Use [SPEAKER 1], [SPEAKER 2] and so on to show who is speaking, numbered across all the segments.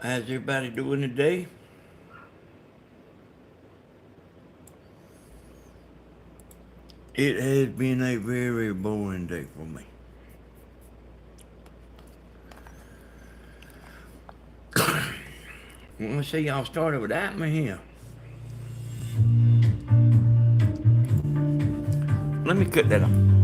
[SPEAKER 1] How's everybody doing today? It has been a very boring day for me. Let's see, y'all started without me here. Let me cut that off.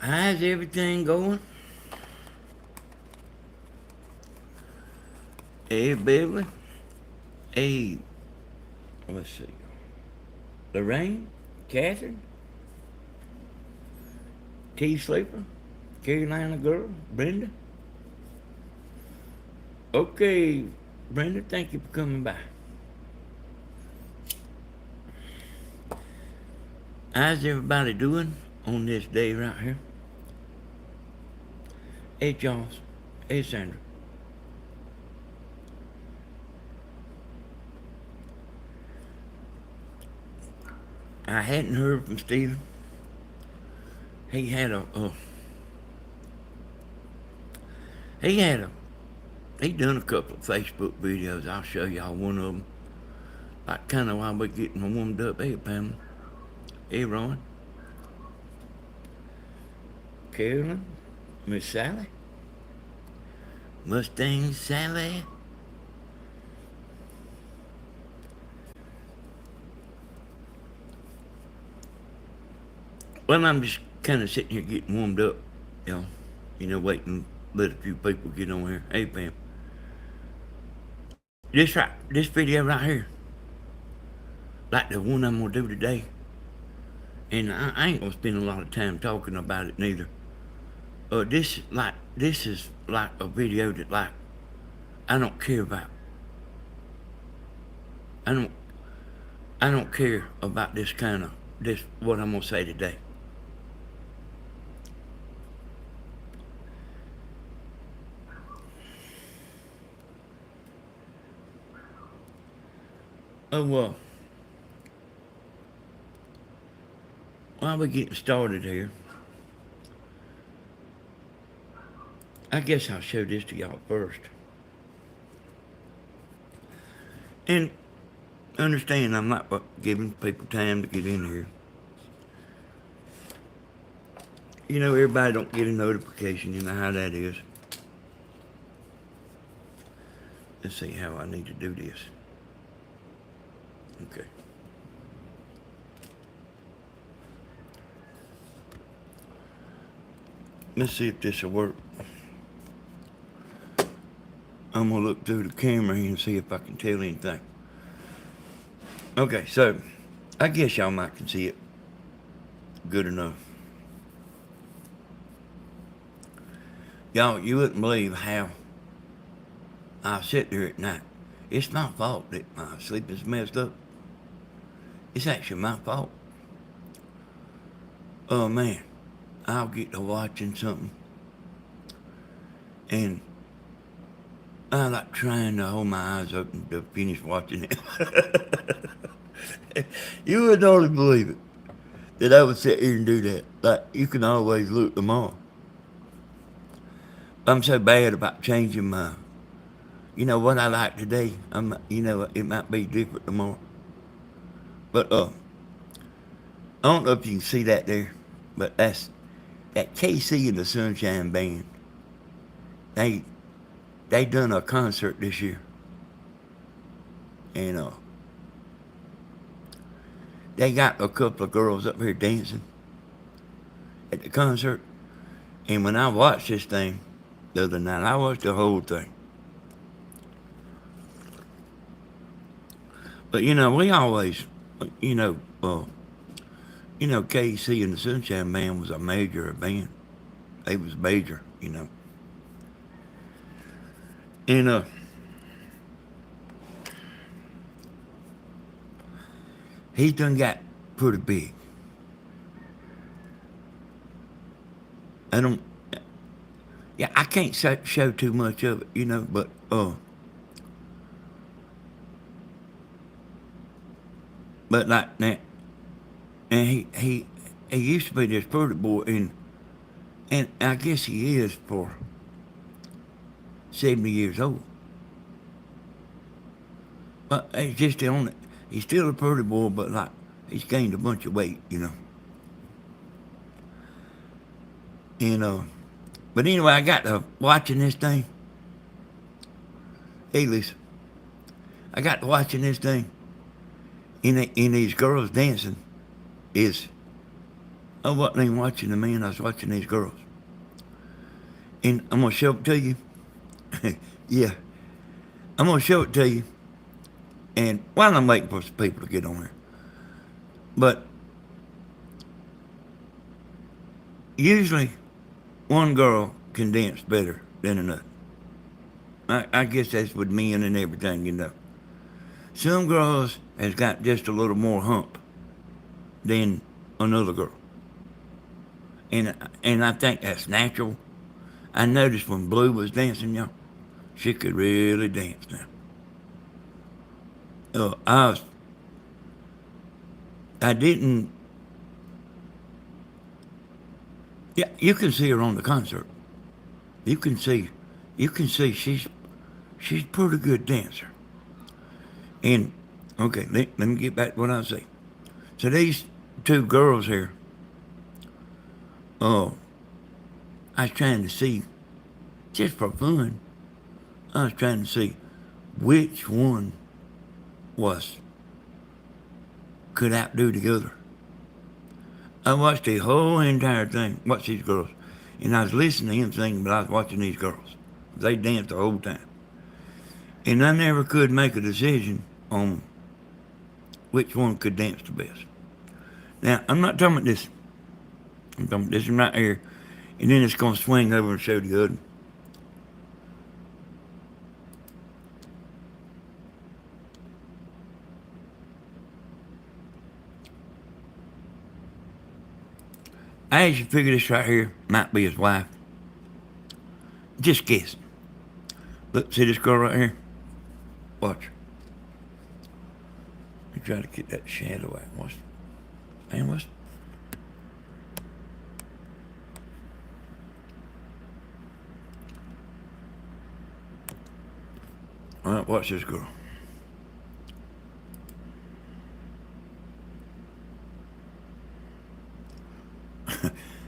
[SPEAKER 1] How's everything going? Hey, Beverly. Hey, let's see. Lorraine, Catherine, T. Sleeper, Carolina Girl, Brenda. Okay, Brenda, thank you for coming by. How's everybody doing on this day right here? Hey, Charles. Hey, Sandra. I hadn't heard from Stephen. He had he had a, he done a couple of Facebook videos. I'll show y'all one of them. Like kind of while we're getting warmed up. Hey, Pamela. Hey, Ron. Carolyn. Miss Sally. Mustang Sally. Well, I'm just kind of sitting here getting warmed up, you know, waiting to let a few people get on here. Hey, Pam. This video right here, like the one I'm gonna do today, and I ain't gonna spend a lot of time talking about it neither. This is like a video that like I don't care about. I don't I don't care about this what I'm gonna say today. Oh well, while we're getting started here, I guess I'll show this to y'all first. And understand I'm not giving people time to get in here. Everybody don't get a notification, you know how that is. Let's see how I need to do this. Okay. Let's see if this will work. I'm gonna look through the camera and see if I can tell anything. Okay, so I guess y'all might can see it good enough. Y'all, you wouldn't believe how I sit there at night. It's my fault that my sleep is messed up. It's actually my fault. Oh man, I'll get to watching something and I like trying to hold my eyes open to finish watching it. You would hardly believe it that I would sit here and do that. Like you can always look tomorrow. I'm so bad about changing what I like today. It might be different tomorrow. But I don't know if you can see that there, but that KC and the Sunshine Band. They they done a concert this year, and they got a couple of girls up here dancing at the concert. And when I watched this thing the other night, I watched the whole thing. But we always, you know, uh, KC and the Sunshine Band was a major band. They was major. And he done got pretty big. I don't, yeah, I can't show too much of it, but But like that, and he used to be this pretty boy, and I guess he is for 70 years old. But it's just the only. He's still a pretty boy, but like he's gained a bunch of weight. And but anyway, I got to watching this thing. Hey, listen, I got to watching this thing, and these girls dancing. Is I wasn't even watching the man. I was watching these girls, and I'm gonna show it to you. Yeah, I'm gonna show it to you. And while I'm waiting for some people to get on here, but usually one girl can dance better than another. I guess that's with men and everything. Some girls has got just a little more hump than another girl, and I think that's natural. I noticed when Blue was dancing, y'all, she could really dance now. I was, I didn't. Yeah, you can see her on the concert. You can see, you can see she's a pretty good dancer. And okay, let me get back to what I was saying. So these two girls here, oh, I was trying to see, just for fun, I was trying to see which one was could outdo the other. I watched the whole entire thing, watched these girls, and I was listening to him singing, but I was watching these girls. They danced the whole time. And I never could make a decision on which one could dance the best. Now, I'm not talking about this. I'm talking about this one right here, and then it's going to swing over and show the other. I actually figure this right here might be his wife. Just guessing. Look, see this girl right here? Watch her. Let me try to get that shadow out. What's all right, watch this girl.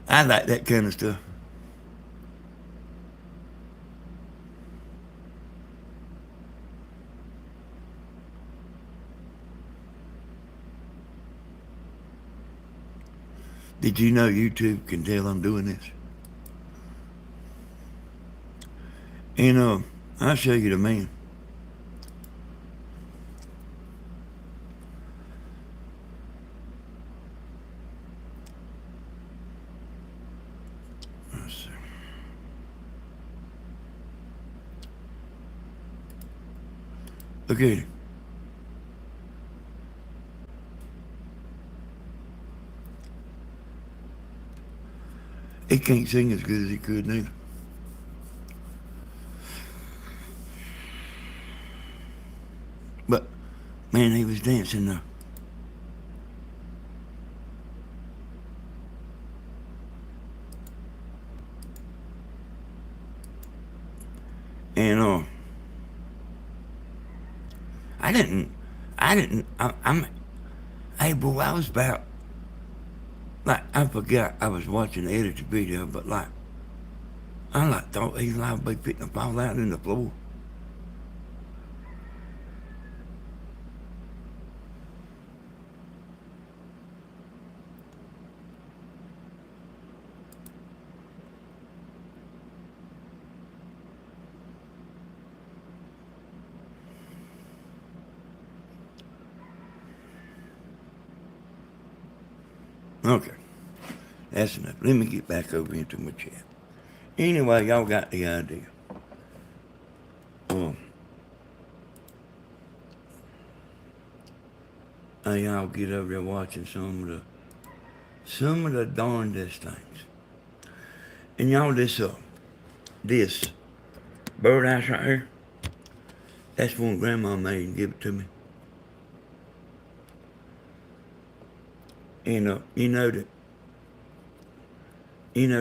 [SPEAKER 1] I like that kind of stuff. Did you know YouTube can tell I'm doing this? And I'll show you the man. Let's see. Look at him. He can't sing as good as he could neither. But man, he was dancing though. And I didn't, I'm, hey boy, I was about, like, I forgot I was watching the edited video, but like, I like thought he liable to be fitting to fall out in the floor. Okay, that's enough. Let me get back over into my chat. Anyway, y'all got the idea. Um, y'all get over there watching some of the darndest things. And y'all, this birdhouse right here, that's one Grandma made and give it to me. And you know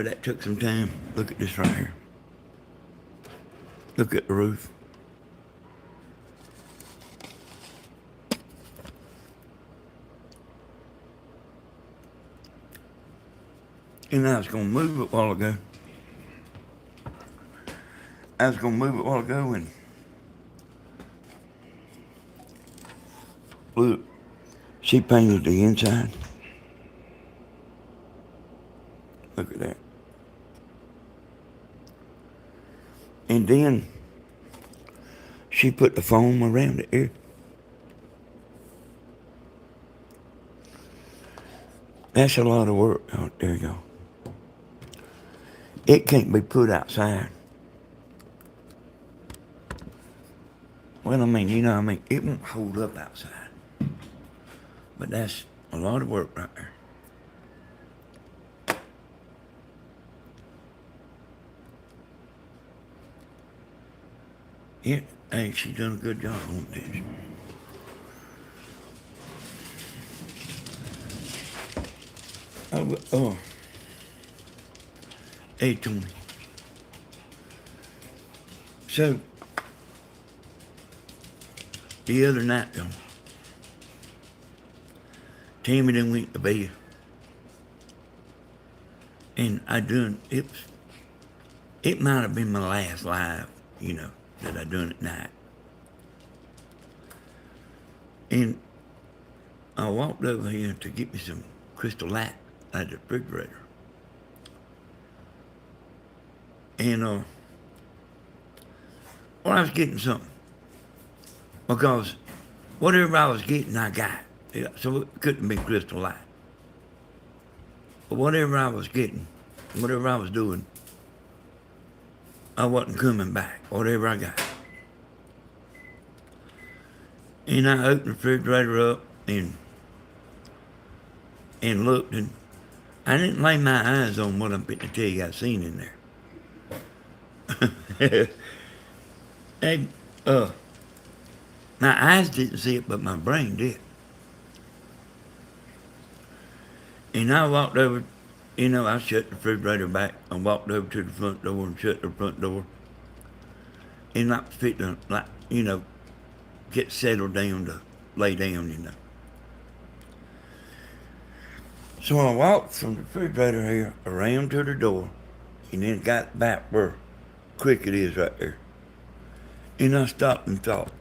[SPEAKER 1] that took some time. Look at this right here. Look at the roof. And I was gonna move it a while ago. I was gonna move it a while ago, and look, she painted the inside. Look at that. And then she put the foam around it here. That's a lot of work. Oh, there you go. It can't be put outside. Well, it won't hold up outside. But that's a lot of work right there. Hey, she done a good job on this. Oh, hey, Tony. So, the other night, though, Tammy done went to bed. And it might have been my last live, that I done at night. And I walked over here to get me some Crystal Light out of the refrigerator. And, I was getting something. Because whatever I was getting, I got. Yeah, so it couldn't be Crystal Light. But whatever I was getting, whatever I was doing, I wasn't coming back, whatever I got. And I opened the refrigerator up and looked, and I didn't lay my eyes on what I'm going to tell you I seen in there. And, my eyes didn't see it, but my brain did. And I walked over, I shut the refrigerator back. I walked over to the front door and shut the front door. And I fit to, get settled down to lay down. So I walked from the refrigerator here around to the door, and then got back where Cricket is right there. And I stopped and thought,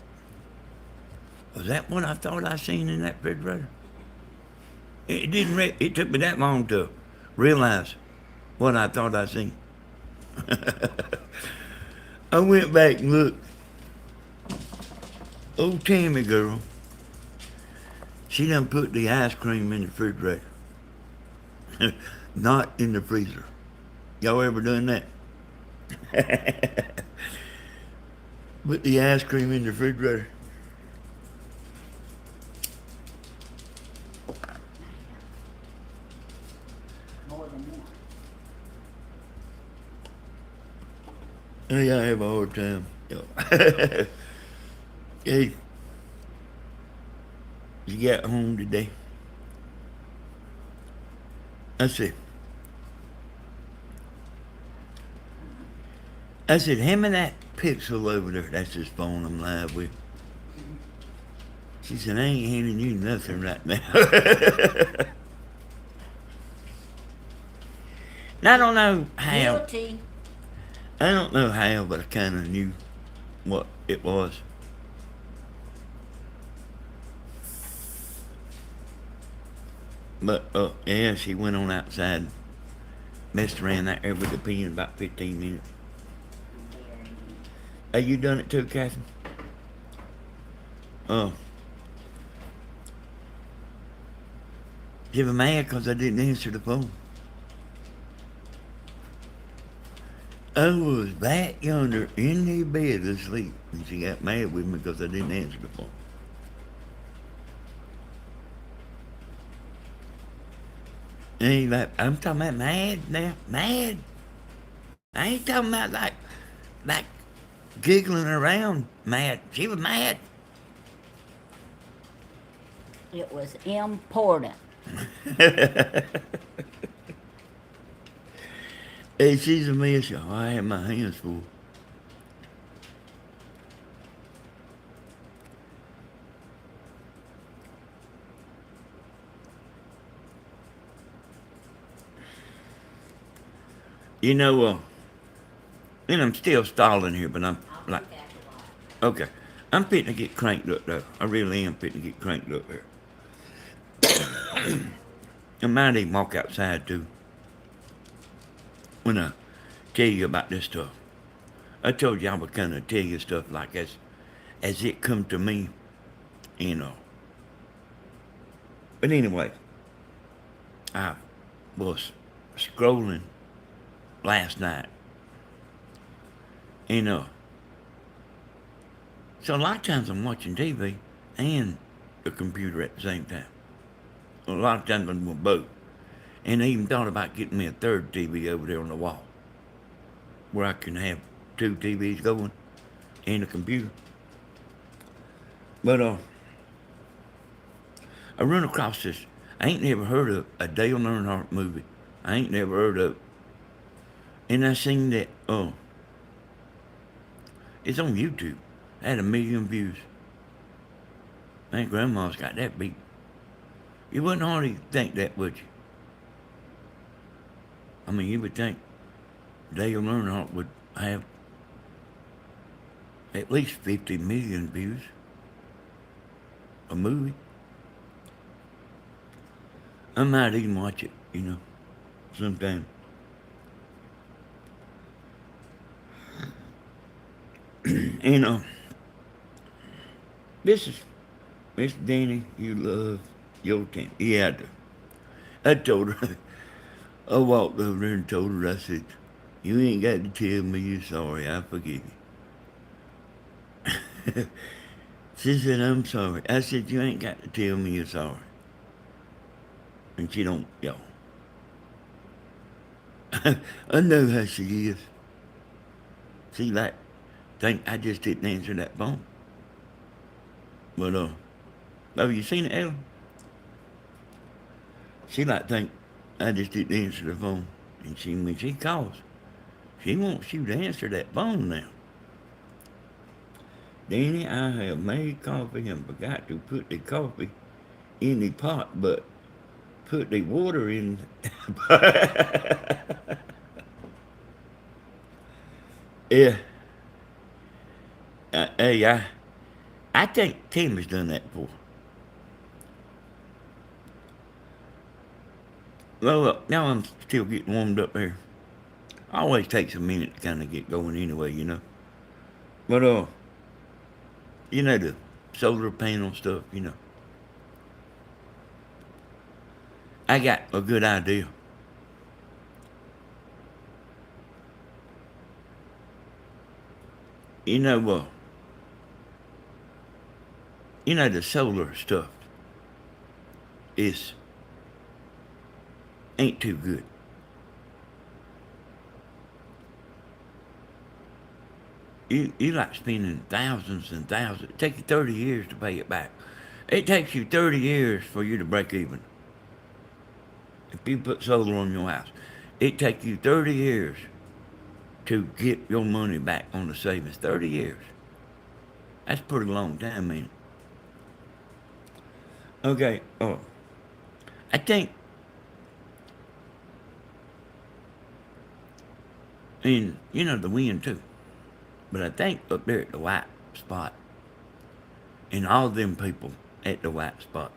[SPEAKER 1] was that what I thought I seen in that refrigerator? It took me that long to realize what I thought I seen. I went back and looked. Old Tammy girl, she done put the ice cream in the refrigerator. Not in the freezer. Y'all ever done that? Put the ice cream in the refrigerator. Hey, I have a hard time. Hey, you got home today? I said, hand me that pixel over there. That's this phone I'm live with. She said, I ain't handing you nothing right now. And I don't know how.
[SPEAKER 2] Guilty.
[SPEAKER 1] I don't know how, but I kind of knew what it was. But, yeah, she went on outside, messed around out there with the pen about 15 minutes. Have you done it too, Catherine? You were mad because I didn't answer the phone. I was back yonder in the bed asleep, and she got mad with me because I didn't answer the phone. And he's like, I'm talking about mad now, mad. I ain't talking about like giggling around mad. She was mad.
[SPEAKER 2] It was important.
[SPEAKER 1] Hey, she's a mess, y'all. I have my hands full. You know, and I'm still stalling here, but I'm like, okay. I'm fitting to get cranked up, though. I really am fitting to get cranked up there. I might even walk outside, too, when I tell you about this stuff. I told you I would kind of tell you stuff like as it come to me, you know. But anyway, I was scrolling last night, you know. So a lot of times I'm watching TV and the computer at the same time. A lot of times I'm doing both. And I even thought about getting me a third TV over there on the wall where I can have two TVs going and a computer. But I run across this. I ain't never heard of a Dale Earnhardt movie. I ain't never heard of it. And I seen that it's on YouTube. It had 1 million views. Man, grandma's got that beat. You wouldn't hardly think that, would you? I mean, you would think Dale Earnhardt would have at least 50 million views. A movie. I might even watch it, sometime. You know, this is Miss Danny, you love your Tammy. Yeah, I do. I told her, I walked over there and told her, I said, you ain't got to tell me you're sorry. I forgive you. She said, I'm sorry. I said, you ain't got to tell me you're sorry. And she don't, I know how she is. She like, think I just didn't answer that phone. But, have you seen it, Ellen? She like think I just didn't answer the phone. And when she calls, she wants you to answer that phone now. Danny, I have made coffee and forgot to put the coffee in the pot, but put the water in. Yeah. Hey, I think Tammy's done that before. Well, look, now I'm still getting warmed up here. Always takes a minute to kind of get going anyway. But, the solar panel stuff. I got a good idea. You know, uh, the solar stuff is ain't too good. You like spending thousands and thousands. It takes you 30 years to pay it back. It takes you 30 years for you to break even. If you put solar on your house, it takes you 30 years to get your money back on the savings. 30 years. That's a pretty long time, man. Okay, I think, and the wind too, but I think up there at the white spot, and all them people at the white spot,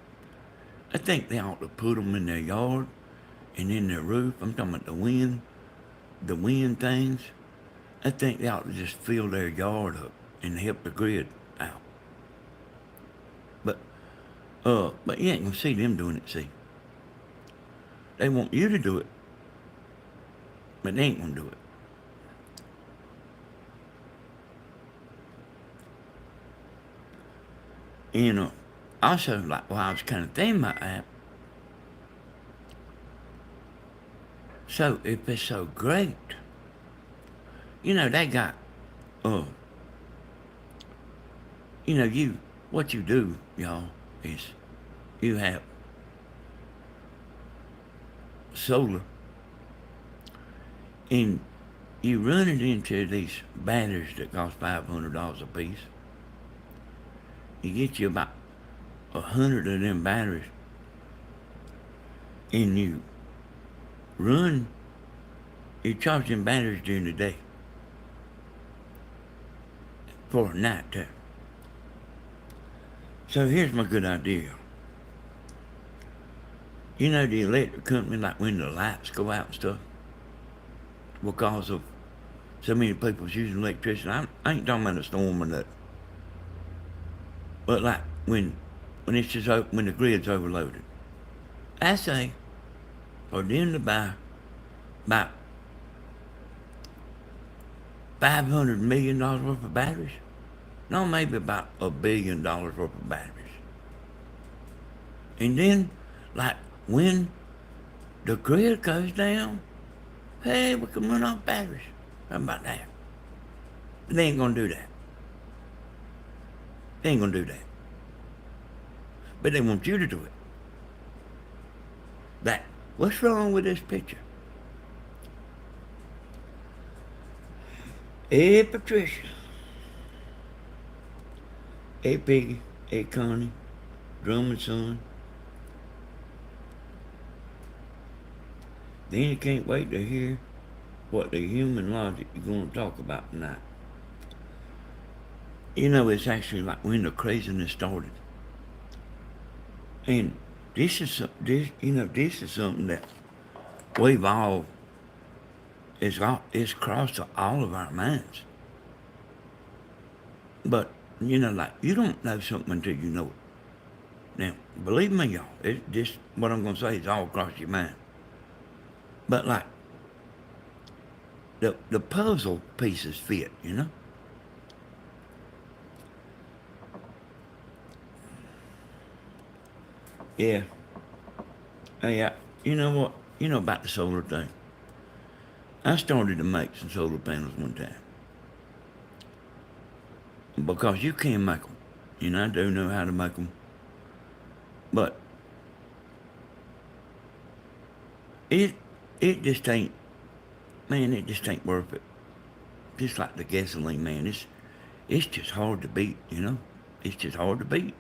[SPEAKER 1] I think they ought to put them in their yard and in their roof. I'm talking about the wind things. I think they ought to just fill their yard up and help the grid out. But but you ain't gonna see them doing it. See, they want you to do it, but they ain't gonna do it. Also, like, while I was kind of thinking about that, so if it's so great, they got, uh, what you do, y'all, is you have solar, and you run it into these batteries that cost $500 a piece. You get you about 100 of them batteries, and run, you charge them batteries during the day for a night time. So here's my good idea. You know the electric company, like when the lights go out and stuff, because of so many people's using electricity. I ain't talking about a storm or nothing. But like when it's just when the grid's overloaded. I say for them to buy about $500 million worth of batteries. No, maybe about $1 billion worth of batteries. And then, like, when the grid goes down, hey, we can run off batteries. How about that? They ain't gonna do that. They ain't gonna do that. But they want you to do it. That, what's wrong with this picture? Hey, Patricia. Hey, Piggy. Hey, Connie. Drummond's son. Then you can't wait to hear what the human logic is going to talk about tonight. You know, it's actually like when the craziness started. And this is something that we've all, it's crossed all of our minds. But, like, you don't know something until you know it. Now, believe me, y'all, this, what I'm going to say is all across your mind. But, like, the puzzle pieces fit, Yeah. Hey, you know what? You know about the solar thing. I started to make some solar panels one time. Because you can make them. I do know how to make them. But it just ain't, man, it just ain't worth it. Just like the gasoline, man. It's just hard to beat, It's just hard to beat.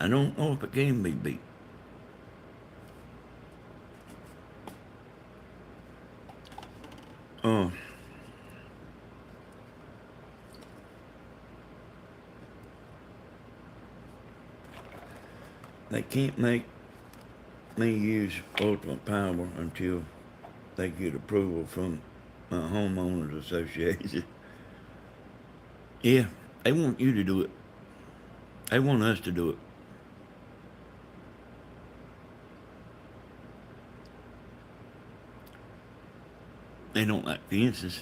[SPEAKER 1] I don't know if it can be beat. They can't make me use ultimate power until they get approval from my homeowners association. Yeah, they want you to do it. They want us to do it. They don't like fences,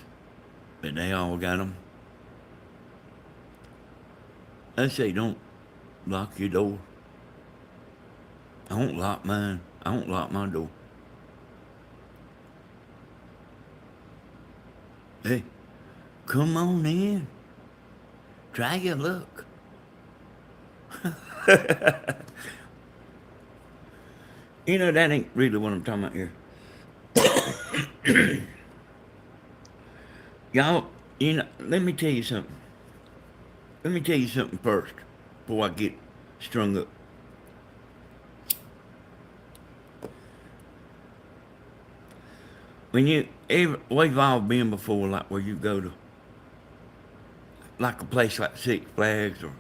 [SPEAKER 1] but they all got them. I say don't lock your door. I won't lock mine. I won't lock my door. Hey, come on in. Try your luck. That ain't really what I'm talking about here. Y'all, let me tell you something. Let me tell you something first before I get strung up. We've all been before, like where you go to, like a place like Six Flags or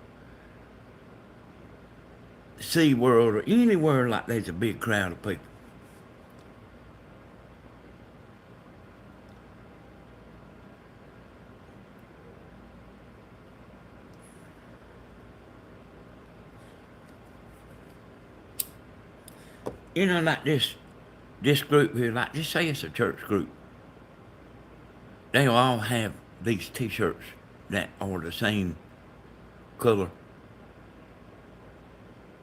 [SPEAKER 1] SeaWorld or anywhere like there's a big crowd of people. Like this group here, like just say it's a church group. They'll all have these T-shirts that are the same color,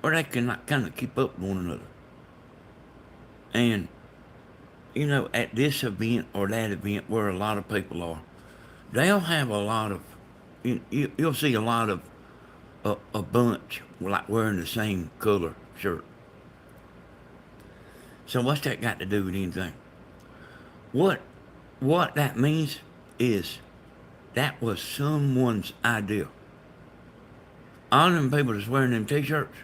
[SPEAKER 1] or they can like kind of keep up with one another. And at this event or that event where a lot of people are, they'll have a lot of, you'll see a lot of a bunch like wearing the same color shirt. So what's that got to do with anything? What what that means is that was someone's idea. All them people that's wearing them t-shirts,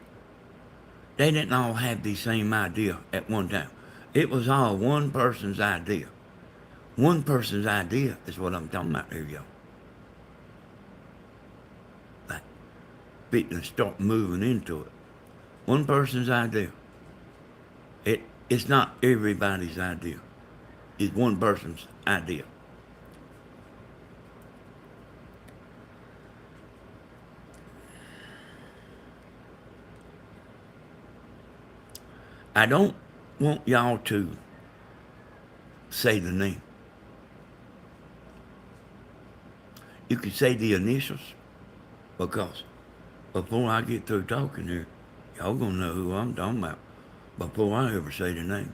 [SPEAKER 1] they didn't all have the same idea at one time. It was all one person's idea. One person's idea is what I'm talking about here, y'all. Like, people start moving into it. One person's idea. It's not everybody's idea. It's one person's idea. I don't want y'all to say the name. You can say the initials because before I get through talking here, y'all gonna know who I'm talking about before I ever say the name.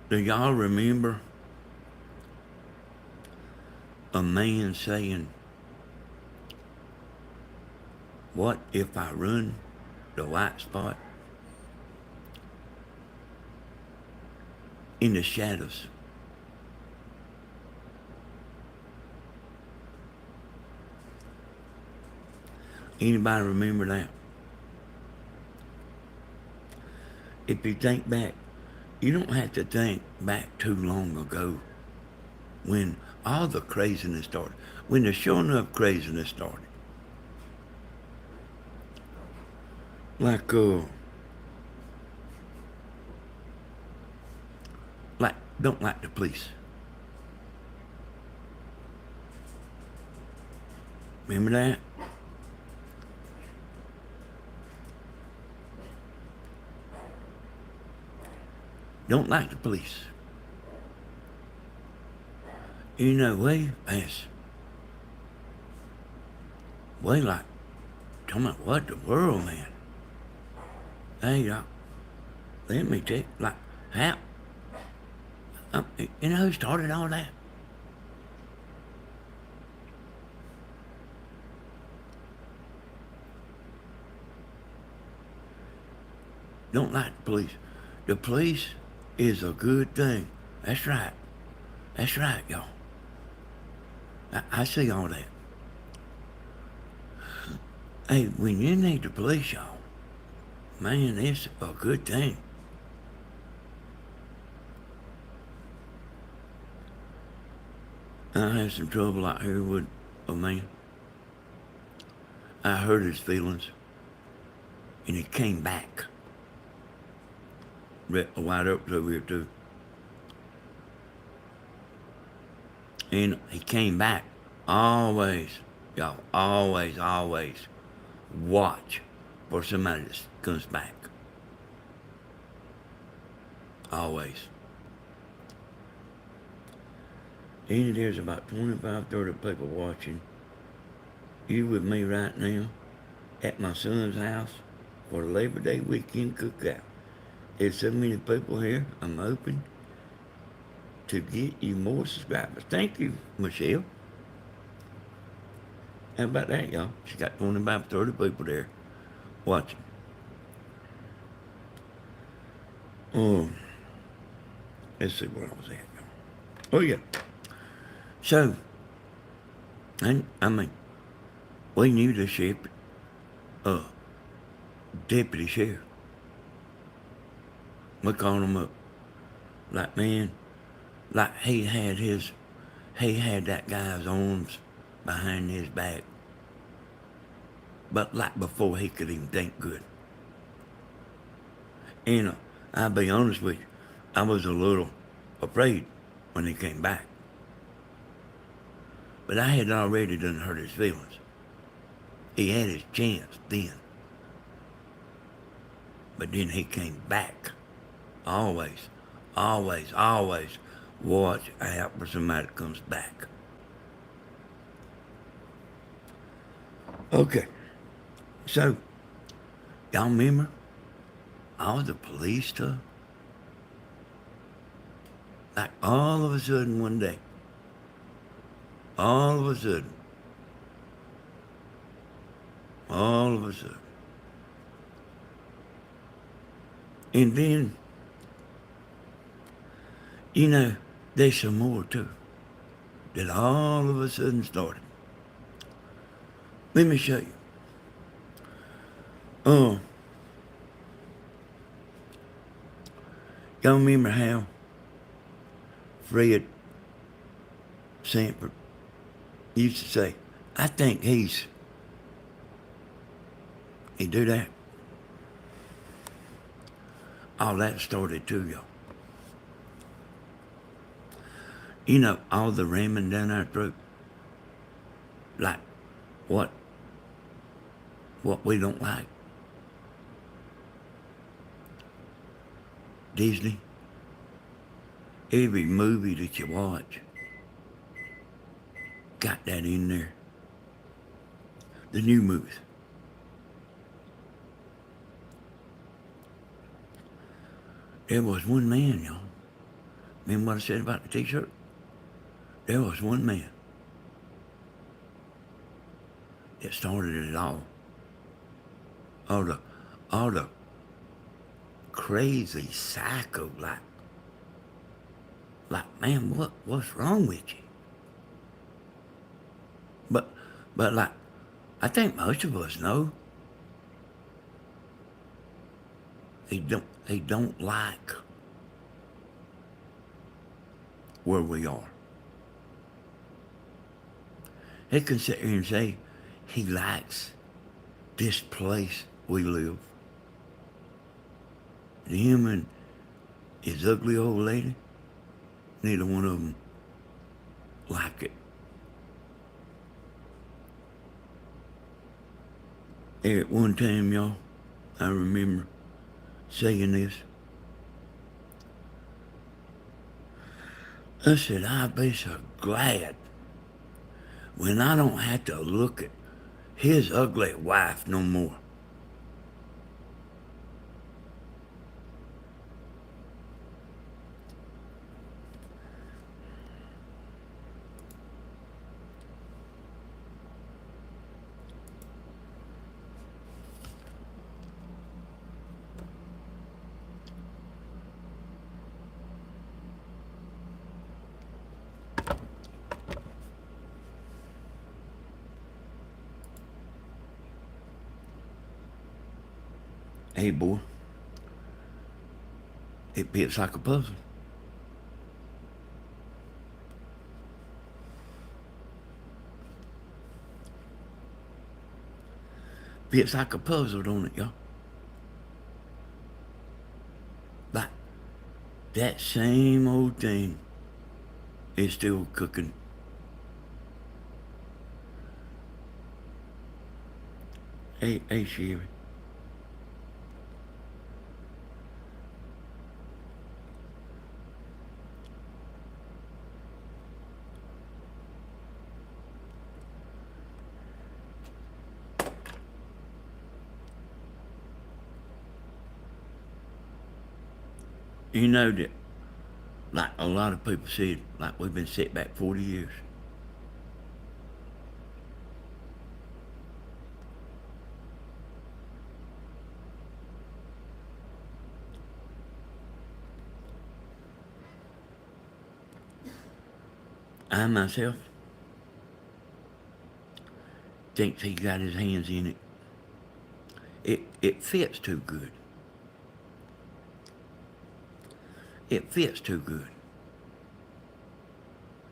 [SPEAKER 1] Do y'all remember a man saying, "What if I run the white spot in the shadows?" Anybody remember that? If you think back, you don't have to think back too long ago when all the craziness started, when the sure enough craziness started. Like, don't like the police. Remember that? Don't like the police. You know, way past, way like, talking about what the world, man. Hey, let me take, like, how, you know who started all that? Don't like the police. The police is a good thing. That's right. That's right, y'all. I see all that. Hey, when you need the police, y'all, man, it's a good thing. I had some trouble out here with a man. I hurt his feelings, and he came back. White Oak's over here too. And he came back. Always, y'all, always watch for somebody that comes back. Always. And there's about 25, 30 people watching. You with me right now at my son's house for the Labor Day weekend cookout. There's so many people here, I'm hoping to get you more subscribers. Thank you, Michelle. How about that, y'all? She got 25, 30 people there watching. Oh, let's see where I was at, y'all. Oh, yeah. So, and I mean, we knew the sheriff, deputy sheriff. We called him up. Like, man, like he had that guy's arms behind his back. But like before he could even think good. And I'll be honest with you, I was a little afraid when he came back. But I had already done hurt his feelings. He had his chance then. But then he came back. Always watch out for somebody that comes back. Okay. So, y'all remember all the police stuff? Like all of a sudden one day, all of a sudden, And then, you know, there's some more too that all of a sudden started. Let me show you. Oh, y'all remember how Fred Sanford used to say, I think he do that. All that started too, y'all. You know, all the ramming down our throat. Like what we don't like. Disney, every movie that you watch got that in there. The new movies. There was one man, y'all. Remember what I said about the t-shirt? There was one man that started it all. All the crazy psycho, man, what's wrong with you? But like, I think most of us know they don't like where we are. They can sit here and say he likes this place we live. Him and his ugly old lady, neither one of them like it. There at one time, y'all, I remember saying this. I said, I'll be so glad when I don't have to look at his ugly wife no more. Hey, boy, it fits like a puzzle. Fits like a puzzle, don't it, y'all? Like, that same old thing is still cooking. Hey, Sherry. You know that, like a lot of people said, like we've been set back 40 years. I myself thinks he got his hands in it. It fits too good. It fits too good.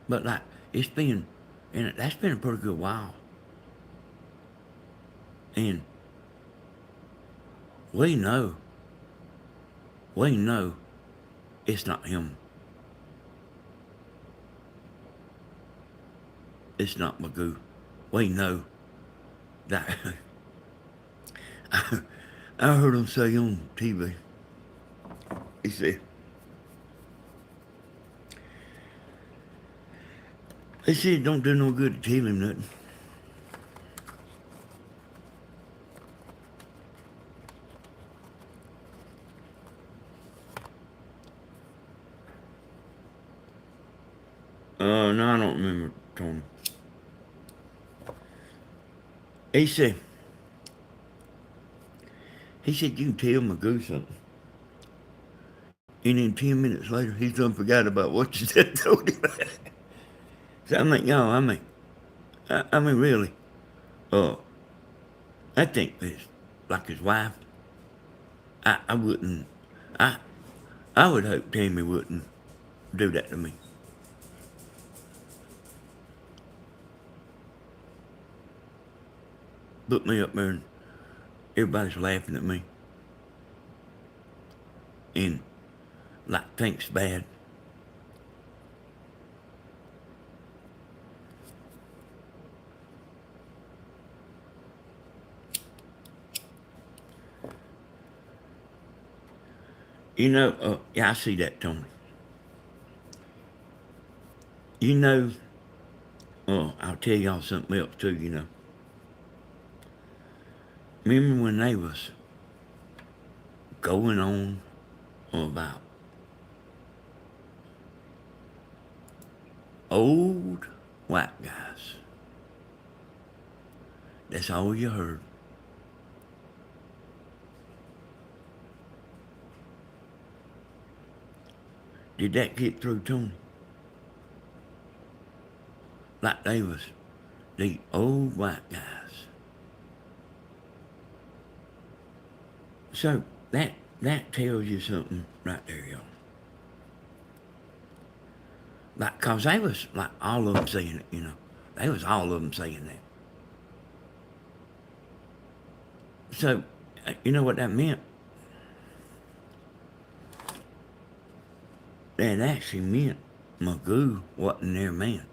[SPEAKER 1] But like it's been, and that's been a pretty good while. And we know it's not him. It's not Magoo. We know that. I heard him say on TV, he said, it don't do no good to tell him nothing. No, I don't remember Tony. He said, you can tell Magoo something. And then 10 minutes later, he's done forgot about what you just told him. So I mean, y'all, I mean, really, uh, I think this, like his wife, I wouldn't, I, I would hope Tammy wouldn't do that to me. Put me up there and everybody's laughing at me and like thinks bad. Yeah, I see that, Tony. You know, I'll tell y'all something else too. Remember when they was going on about old white guys? That's all you heard. Did that get through, Tony? Like they was the old white guys. So that tells you something right there, y'all. Like, cause they was like all of them saying it. They was all of them saying that. So, you know what that meant? That actually meant Magoo wasn't their man.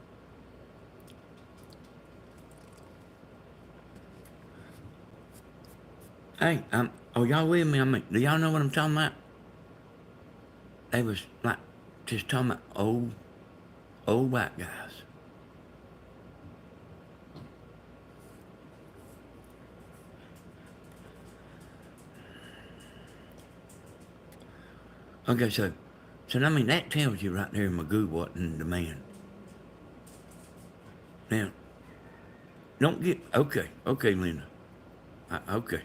[SPEAKER 1] Hey, y'all with me? I mean, do y'all know what I'm talking about? They was like just talking about old white guys. Okay, so I mean that tells you right there Magoo wasn't the man. Now, don't get okay, Linda. Okay.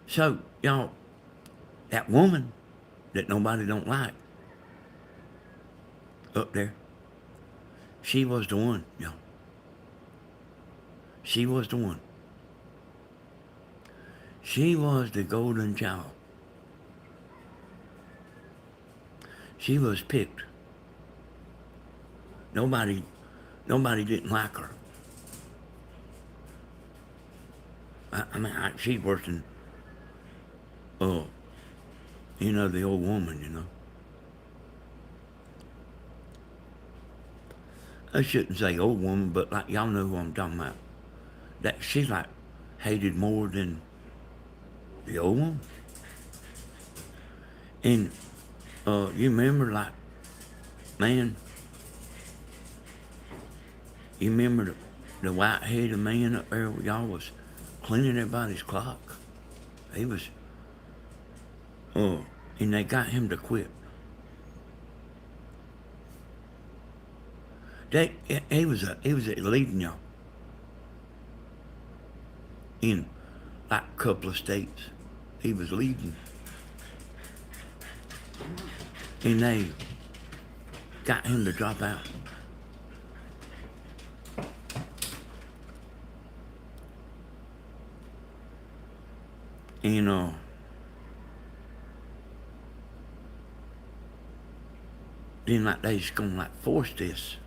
[SPEAKER 1] So, y'all, that woman that nobody don't like up there, she was the one, y'all. She was the one. She was the golden child. She was picked. Nobody, nobody didn't like her. I mean, she's worse than, uh, the old woman. I shouldn't say old woman, but like y'all know who I'm talking about. That she's like hated more than the old one. And you remember like, man, you remember the white-headed man up there where y'all was cleaning everybody's clock? He was, and they got him to quit. He was leading y'all in like a couple of states. He was leading, and they got him to drop out. And then like they just gonna like force this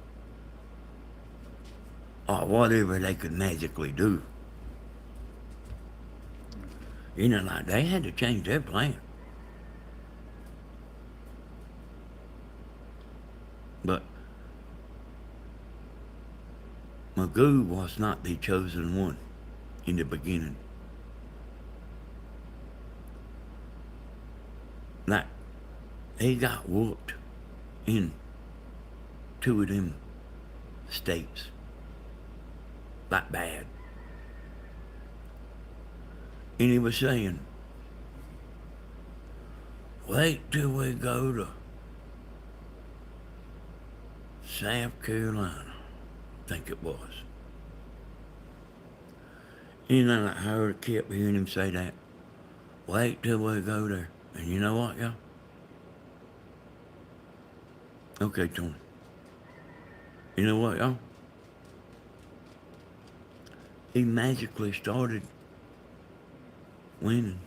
[SPEAKER 1] or whatever they could magically do. Like they had to change their plan. But Magoo was not the chosen one in the beginning. Like, he got whooped in two of them states. Like bad. And he was saying, wait till we go to South Carolina, I think it was. I heard, kept hearing him say that. Wait till we go there. And you know what, y'all? Okay, Tony. You know what, y'all? He magically started winning.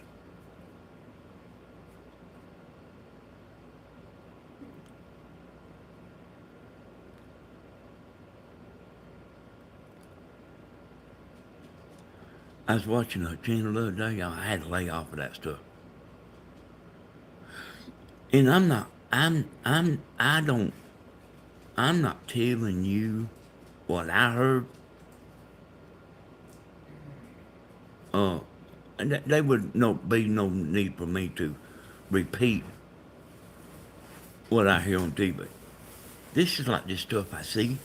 [SPEAKER 1] I was watching a channel the other day, y'all. I had to lay off of that stuff. And I'm not telling you what I heard. Uh, and there would be no need for me to repeat what I hear on TV. This is like this stuff I see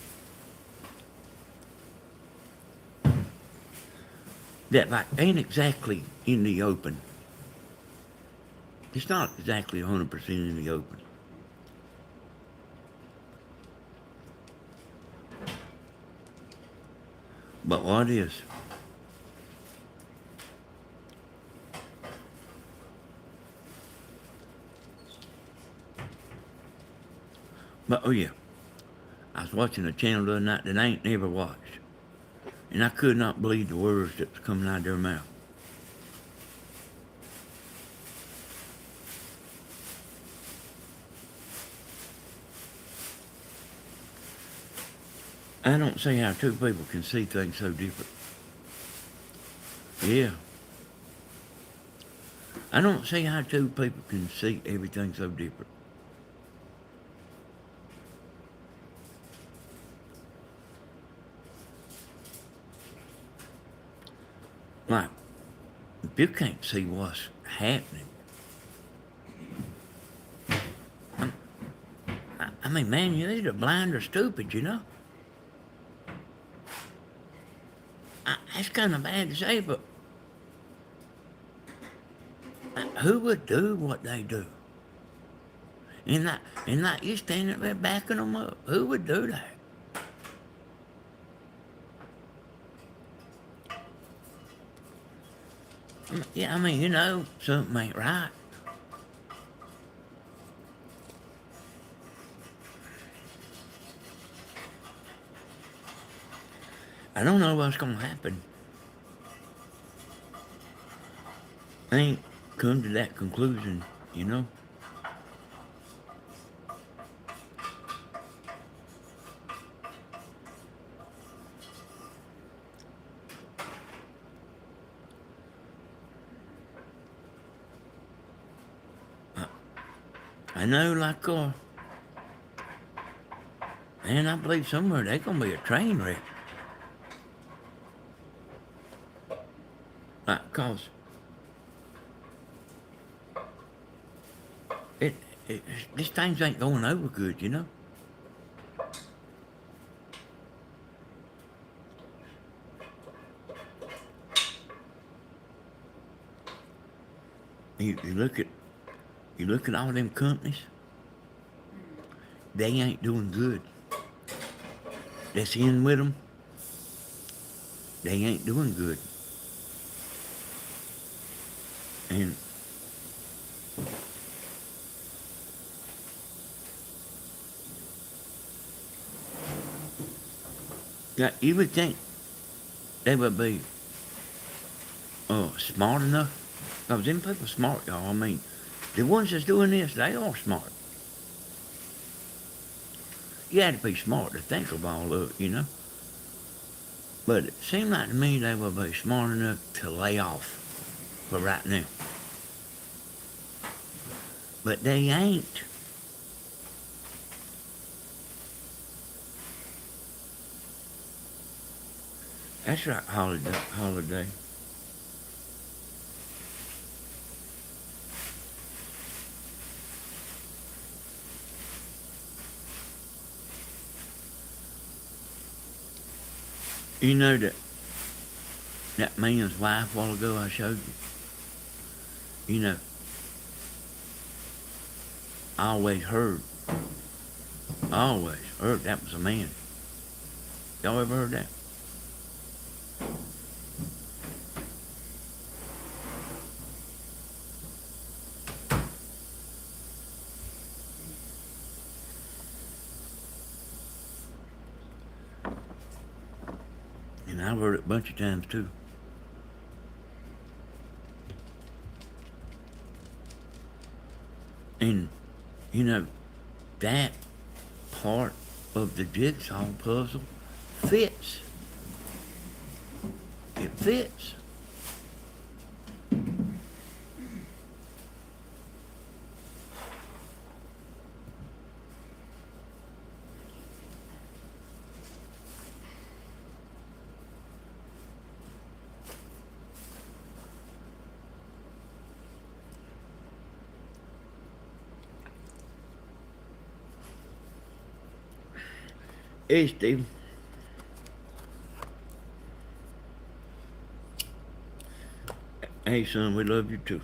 [SPEAKER 1] that like ain't exactly in the open. It's not exactly 100% in the open. But what is? But oh yeah, I was watching a channel the other night that I ain't never watched. And I could not believe the words that was coming out of their mouth. I don't see how two people can see things so different. Yeah. I don't see how two people can see everything so different. Like, if you can't see what's happening, I mean, man, you're either blind or stupid, you know? That's kind of bad to say, but who would do what they do? And not you standing there backing them up. Who would do that? Yeah, I mean, you know, something ain't right. I don't know what's gonna happen. I ain't come to that conclusion, you know? I know, like, and I believe somewhere there's gonna be a train wreck. Like, cause it, these things ain't going over good, you know? You look at all them companies, they ain't doing good. That's in with them, they ain't doing good. And yeah, you would think they would be smart enough. Cause them people smart, y'all. I mean, the ones that's doing this, they are smart. You had to be smart to think of all of it, you know? But it seemed like to me they would be smart enough to lay off for right now. But they ain't. That's right, holiday. You know that man's wife a while ago I showed you? You know, I always heard that was a man. Y'all ever heard that? I've heard it a bunch of times too. And, you know, that part of the jigsaw puzzle fits. It fits. Hey, Steve. Hey, son, we love you too.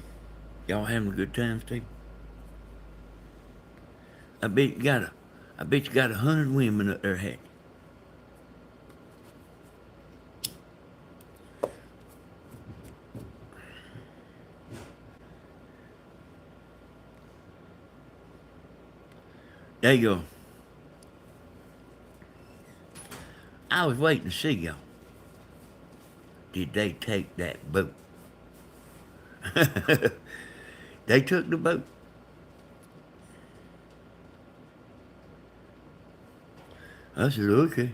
[SPEAKER 1] Y'all having a good time, Steve? I bet you got 100 women up there, heck. There you go. I was waiting to see y'all. Did they take that boat? They took the boat. I said, okay.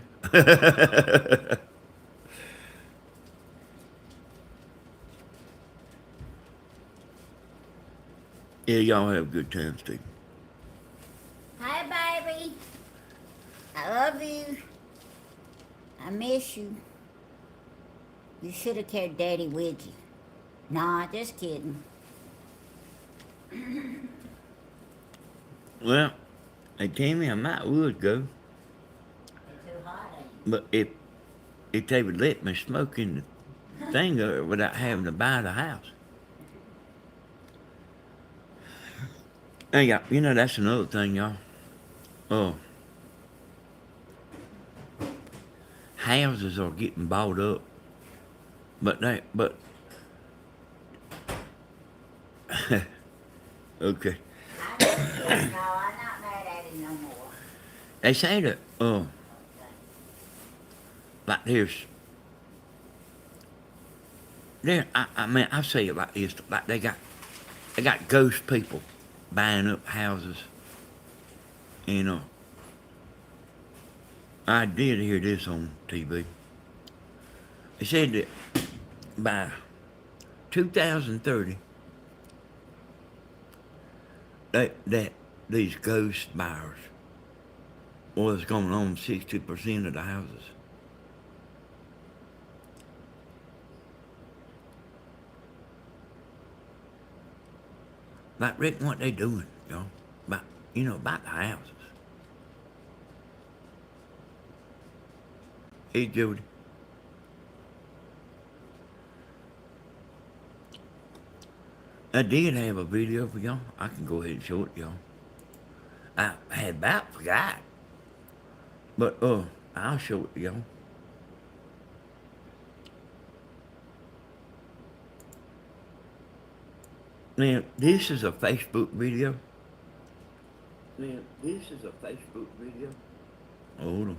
[SPEAKER 1] Yeah, y'all have a good time, Steve.
[SPEAKER 2] Hi, baby. I love you. I miss you. You should have carried Daddy with you. Nah, just kidding.
[SPEAKER 1] Well, hey, Tammy, I might would go,
[SPEAKER 2] It's too hot, ain't
[SPEAKER 1] but if they would let me smoke in the thing without having to buy the house. Hey, y'all, you know, that's another thing, y'all. Oh, houses are getting bought up, but okay.
[SPEAKER 2] I just kidding. No, I'm not mad at him no more.
[SPEAKER 1] They say that,
[SPEAKER 2] Okay.
[SPEAKER 1] like I mean, I say it like this, like they got ghost people buying up houses, you know. I did hear this on TV. They said that by 2030, that these ghost buyers was going to own 60% of the houses. Like, Rick, what they doing, y'all? About the houses. Hey, Jody. I did have a video for y'all. I can go ahead and show it to y'all. I had about forgot. But, I'll show it to y'all. Now, this is a Facebook video. Hold on.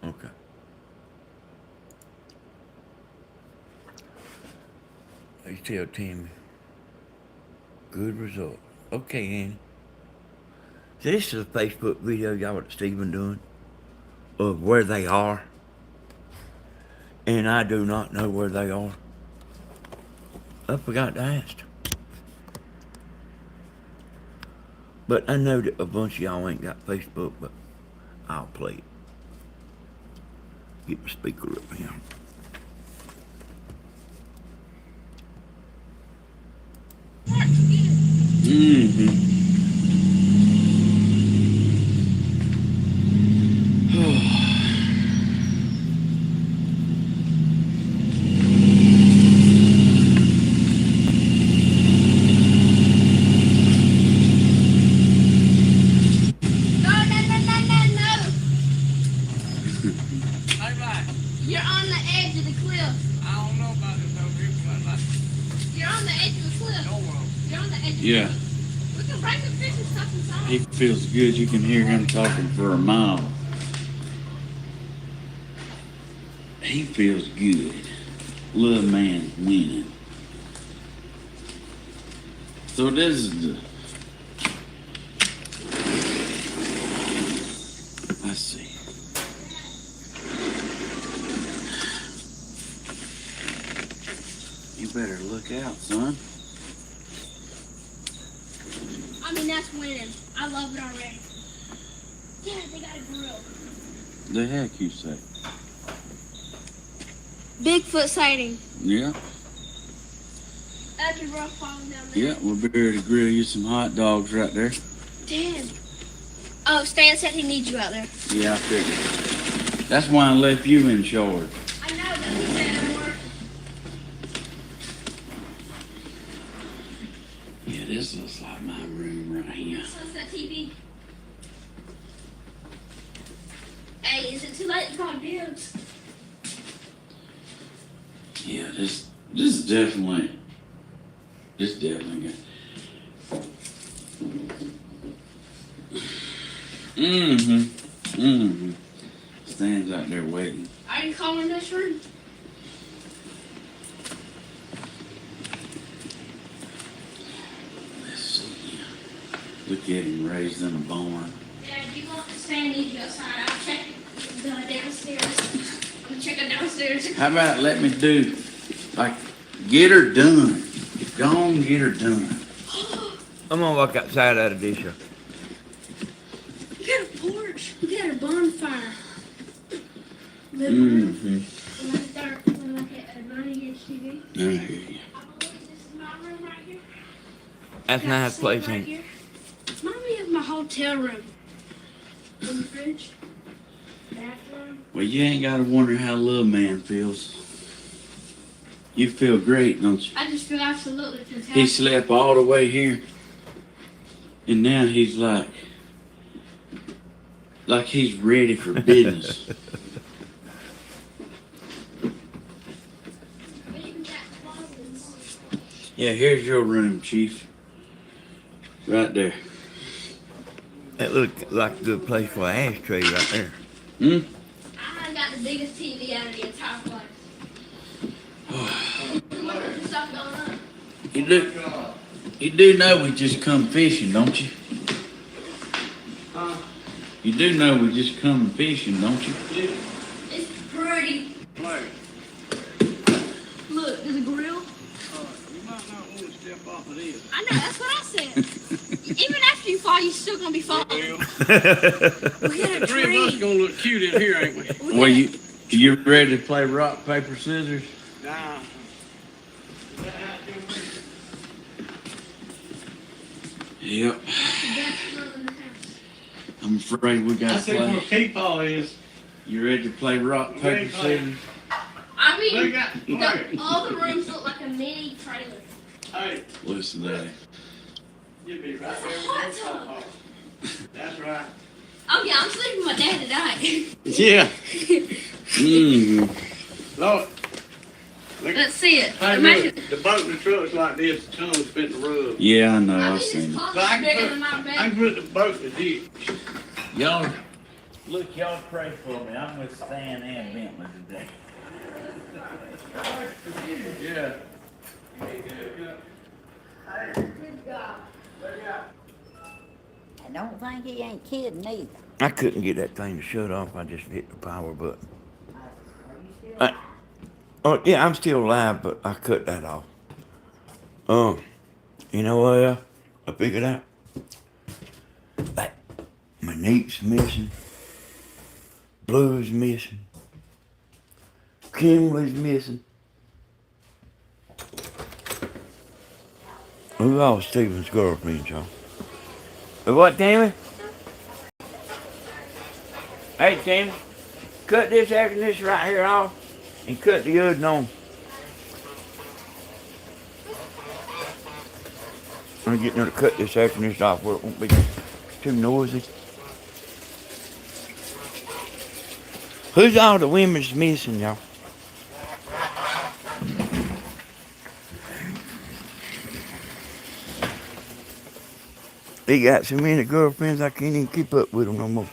[SPEAKER 1] Okay. Let's tell Tammy. Good result. Okay, Annie. So this is a Facebook video y'all what Stephen doing of where they are. And I do not know where they are. I forgot to ask. But I know that a bunch of y'all ain't got Facebook, but I'll play it. Get my speaker up here. Mm-hmm.
[SPEAKER 3] You're on the edge of the cliff.
[SPEAKER 4] I don't know about this over here, but
[SPEAKER 3] You're on the edge of the cliff.
[SPEAKER 4] no one.
[SPEAKER 3] You're on the edge of Yeah. He feels good. You can hear him talking for a mile. He feels good. Little man winning. So this is the. Let's see. You better look out, son.
[SPEAKER 4] I mean, that's winning. I love it already. Yeah, they got a grill.
[SPEAKER 3] The heck you say?
[SPEAKER 4] Bigfoot sighting.
[SPEAKER 3] Yeah.
[SPEAKER 4] That's a rough falling down there.
[SPEAKER 3] Yeah, we'll be here to grill you some hot dogs right there.
[SPEAKER 4] Damn. Oh, Stan said he needs you out there.
[SPEAKER 3] Yeah, I figured. That's why I left you in charge.
[SPEAKER 4] I know that he said it worked.
[SPEAKER 3] Yeah, this looks like my room right here.
[SPEAKER 4] What's that TV? Hey, is it too late to call dibs?
[SPEAKER 3] Yeah, this is definitely good. Stan's out there waiting.
[SPEAKER 4] I didn't call in this room.
[SPEAKER 3] Let's see. Look at him raised in a barn.
[SPEAKER 4] Dad, do you want to Stan needs you outside? I'll check the downstairs. I'm gonna check it downstairs.
[SPEAKER 3] How about let me do, like, get her done. Go on, get her done.
[SPEAKER 1] I'm gonna walk outside out of this.
[SPEAKER 4] We got a porch. We got a bonfire. Living room. Like a 90-inch TV.
[SPEAKER 3] I hear you.
[SPEAKER 4] This is my room right here.
[SPEAKER 1] That's a
[SPEAKER 4] Got
[SPEAKER 1] nice
[SPEAKER 4] the
[SPEAKER 1] place,
[SPEAKER 4] sink
[SPEAKER 1] ain't
[SPEAKER 4] right
[SPEAKER 1] it?
[SPEAKER 4] here. Remind me of my hotel room. In the fridge. Bathroom.
[SPEAKER 3] Well, you ain't got to wonder how little man feels. You feel great, don't you?
[SPEAKER 4] I just feel absolutely fantastic.
[SPEAKER 3] He slept all the way here. And now he's like he's ready for business. Yeah, here's your room, Chief. Right there.
[SPEAKER 1] That looked like a good place for an ashtray right there.
[SPEAKER 3] Hmm?
[SPEAKER 4] I got the biggest TV out of the entire place. What's stuff going on?
[SPEAKER 3] You do know we just come fishing, don't you? You do know we just come fishing, don't you?
[SPEAKER 4] It's pretty. Look, there's a grill.
[SPEAKER 5] You might not want to step off of this.
[SPEAKER 4] I know, that's what I said. Even after you fall, you're still gonna be falling.
[SPEAKER 5] Well,
[SPEAKER 4] We got a
[SPEAKER 5] three of us
[SPEAKER 4] tree.
[SPEAKER 5] gonna look cute in here, ain't we?
[SPEAKER 3] Well, you ready to play rock, paper, scissors?
[SPEAKER 5] Nah.
[SPEAKER 3] Yep.
[SPEAKER 4] Best room in the house.
[SPEAKER 3] I'm afraid we
[SPEAKER 5] I
[SPEAKER 3] gotta
[SPEAKER 5] see where
[SPEAKER 3] play.
[SPEAKER 5] T-Paw is.
[SPEAKER 3] You ready to play rock, paper, scissors?
[SPEAKER 4] I mean,
[SPEAKER 5] Look at,
[SPEAKER 4] all the rooms look like a mini trailer.
[SPEAKER 5] hey,
[SPEAKER 3] Listen, Daddy.
[SPEAKER 5] you be right
[SPEAKER 4] That's a
[SPEAKER 5] there.
[SPEAKER 4] hot
[SPEAKER 5] with
[SPEAKER 4] tub.
[SPEAKER 5] T-Paw. That's right.
[SPEAKER 4] Oh yeah, I'm sleeping with my dad tonight.
[SPEAKER 3] Yeah.
[SPEAKER 5] Lord. Look,
[SPEAKER 4] Let's see it.
[SPEAKER 5] hey,
[SPEAKER 4] Imagine.
[SPEAKER 5] look, the boat and the truck's like this, the tongue's fit the rub.
[SPEAKER 3] Yeah, I know.
[SPEAKER 4] I
[SPEAKER 3] I've
[SPEAKER 4] mean,
[SPEAKER 3] seen
[SPEAKER 4] this
[SPEAKER 3] it.
[SPEAKER 4] closet's
[SPEAKER 5] But I
[SPEAKER 4] bigger
[SPEAKER 5] can
[SPEAKER 4] than my
[SPEAKER 5] put, I
[SPEAKER 4] bed.
[SPEAKER 5] can put the boat in the ditch.
[SPEAKER 3] Y'all, look, y'all pray for me. I'm with Stan and Bentley today. Yeah.
[SPEAKER 4] Good God.
[SPEAKER 2] I don't think he ain't kidding either.
[SPEAKER 1] I couldn't get that thing to shut off. I just hit the power button.
[SPEAKER 2] Are you still?
[SPEAKER 1] Oh yeah, I'm still alive, but I cut that off. You know what? I figured out. Like my Neat's missing, Blue's missing, Kimberly's missing. Who all Stephen's girlfriend, y'all? What, Tammy? Hey, Tammy, cut this air conditioner right here off and cut the hood on. I'm getting her to cut this air conditioner off where it won't be too noisy. Who's all the women's missing, y'all? He got so many girlfriends I can't even keep up with them no more.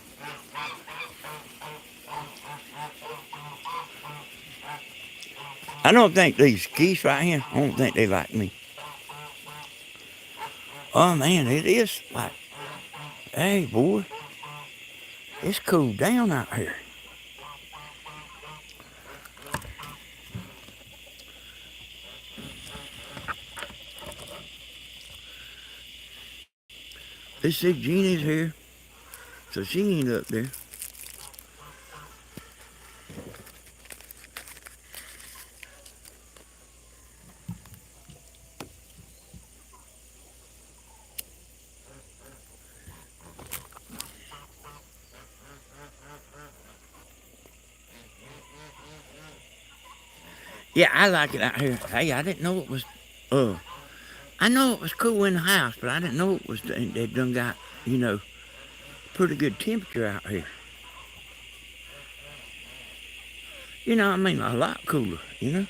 [SPEAKER 1] I don't think these geese right here, I don't think they like me. Oh man, it is like, hey boy, it's cool down out here. Let's see, Jeannie's here, so she ain't up there. Yeah, I like it out here. Hey, I didn't know it was, I know it was cool in the house, but I didn't know it was, they done got, you know, pretty good temperature out here. You know, I mean, a lot cooler, you know?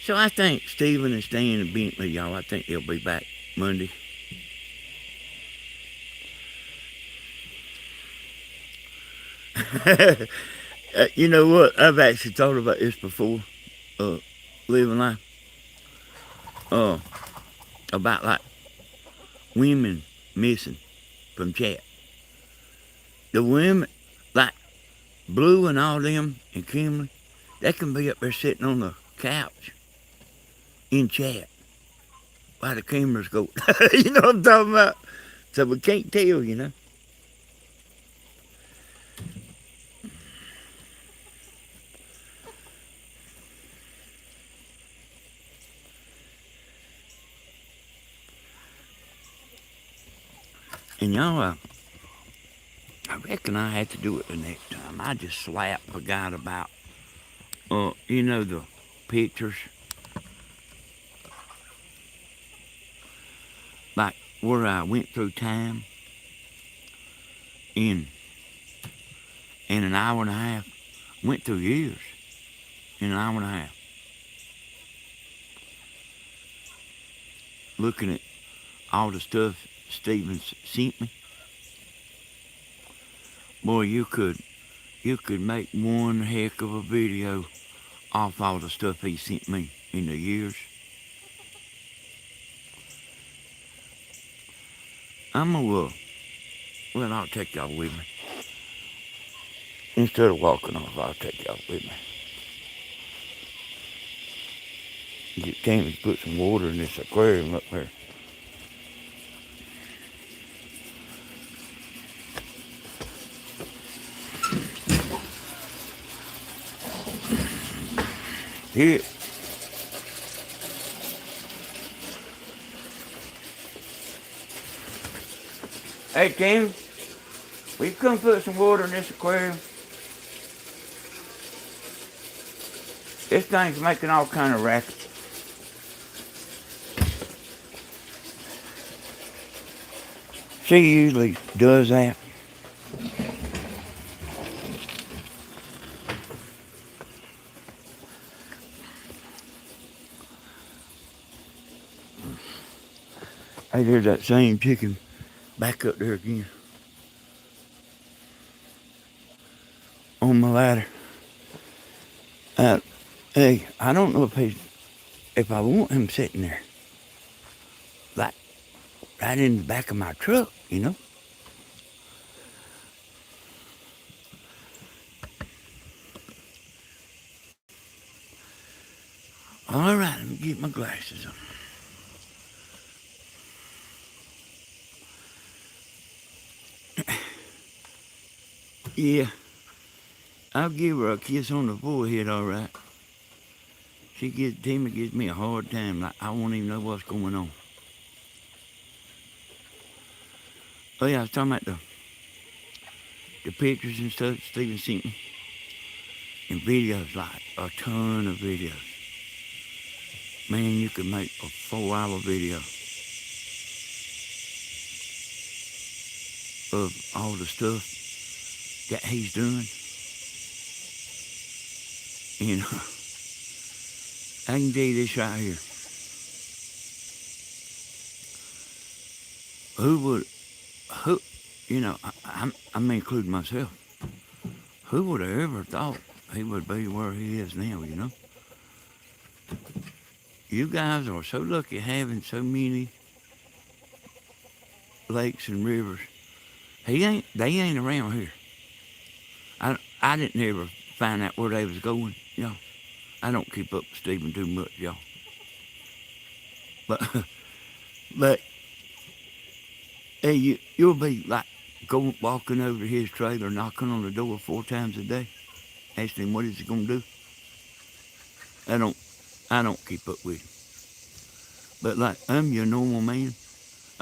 [SPEAKER 1] So I think Stephen and Stan and Bentley, y'all, I think they'll be back Monday. You know what? I've actually thought about this before, living life, uh, about like women missing from chat. The women, like Blue and all them and Kimberly, they can be up there sitting on the couch in chat while the cameras go. You know what I'm talking about? So we can't tell, you know. And y'all, I reckon I have to do it the next time. I just slap forgot about, you know, the pictures, like where I went through time in an hour and a half. Went through years in an hour and a half. Looking at all the stuff Steven sent me. Boy, you could make one heck of a video off all the stuff he sent me in the years. I'm gonna, well, I'll take y'all with me. Instead of walking off, I'll take y'all with me. Get Tammy to put some water in this aquarium up there. Here. Hey, Tammy, will you come put some water in this aquarium? This thing's making all kind of racket. She usually does that. Hey, there's that same chicken back up there again. On my ladder. Hey, I don't know if I want him sitting there. Like, right in the back of my truck, you know? All right, let me get my glasses on. Yeah, I'll give her a kiss on the forehead, all right. Tammy gives me a hard time, like I won't even know what's going on. Oh yeah, I was talking about the pictures and stuff Steven sent me. And videos, like a ton of videos. Man, you could make a 4-hour video of all the stuff that he's doing. You know, I can tell you this right here. who would, who, I'm including myself. Who would have ever thought he would be where he is now? You guys are so lucky having so many lakes and rivers. They ain't around here. I didn't ever find out where they was going, y'all. I don't keep up with Stephen too much, y'all. But, but, hey, you'll be like walking over to his trailer, knocking on the door 4 times a day, asking him what is he gonna do. I don't keep up with him. But like, I'm your normal man.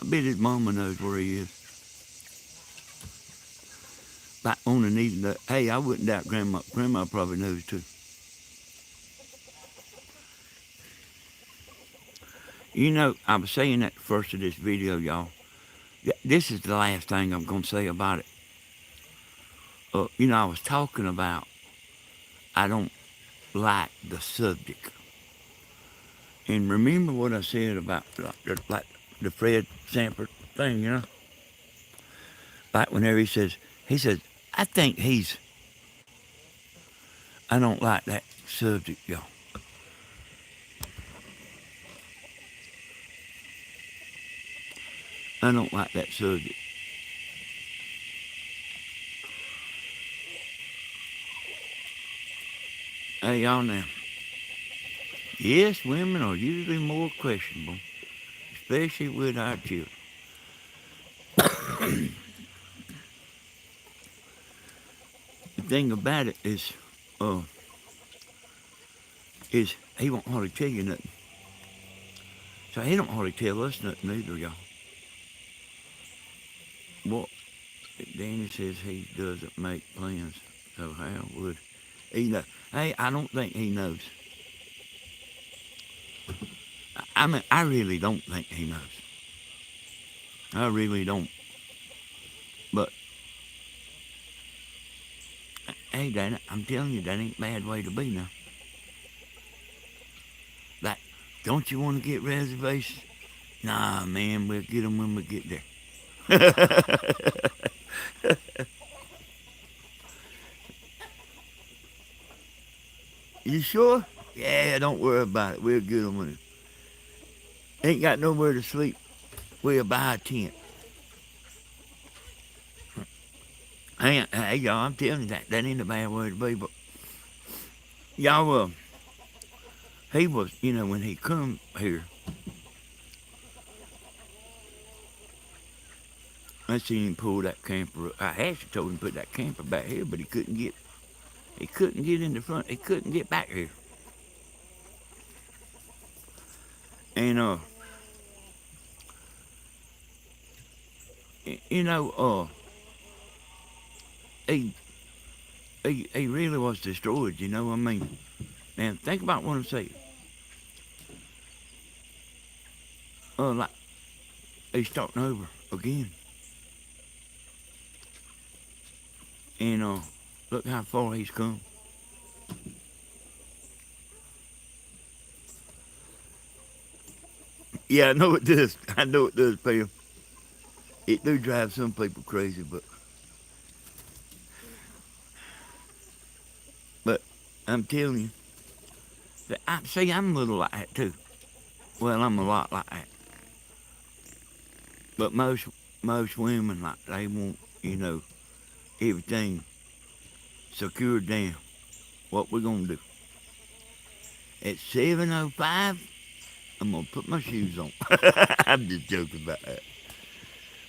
[SPEAKER 1] I bet his mama knows where he is. Like on the knees, hey, I wouldn't doubt Grandma. Grandma probably knows too. I was saying at the first of this video, y'all. This is the last thing I'm gonna say about it. I was talking about I don't like the subject. And remember what I said about like the Fred Sanford thing, Like whenever he says, I think I don't like that subject, y'all. I don't like that subject. Hey, y'all now. Yes, women are usually more questionable, especially with our children. The thing about it is he won't hardly tell you nothing. So he don't hardly tell us nothing either, y'all. What Danny says he doesn't make plans, so how would he know? Hey, I don't think he knows. I mean, I really don't think he knows. I really don't. But hey, Danny, I'm telling you, that ain't a bad way to be now. Like, don't you want to get reservations? Nah, man, we'll get them when we get there. You sure? Yeah, don't worry about it. We'll get them when ain't got nowhere to sleep. We'll buy a tent. Hey, y'all, I'm telling you that ain't a bad way to be, but y'all, he was, when he come here, I seen him pull that camper. I actually told him to put that camper back here, but he couldn't get in the front. He couldn't get back here. And, you know, he, he really was destroyed, I mean, man, think about what I'm saying. Like, he's starting over again. And, look how far he's come. Yeah, I know it does. I know it does, Pam. It do drive some people crazy, but I'm telling you, I'm a little like that too. Well, I'm a lot like that. But most women, like, they want, everything secured down. What we gonna do? At 7:05, I'm gonna put my shoes on. I'm just joking about that.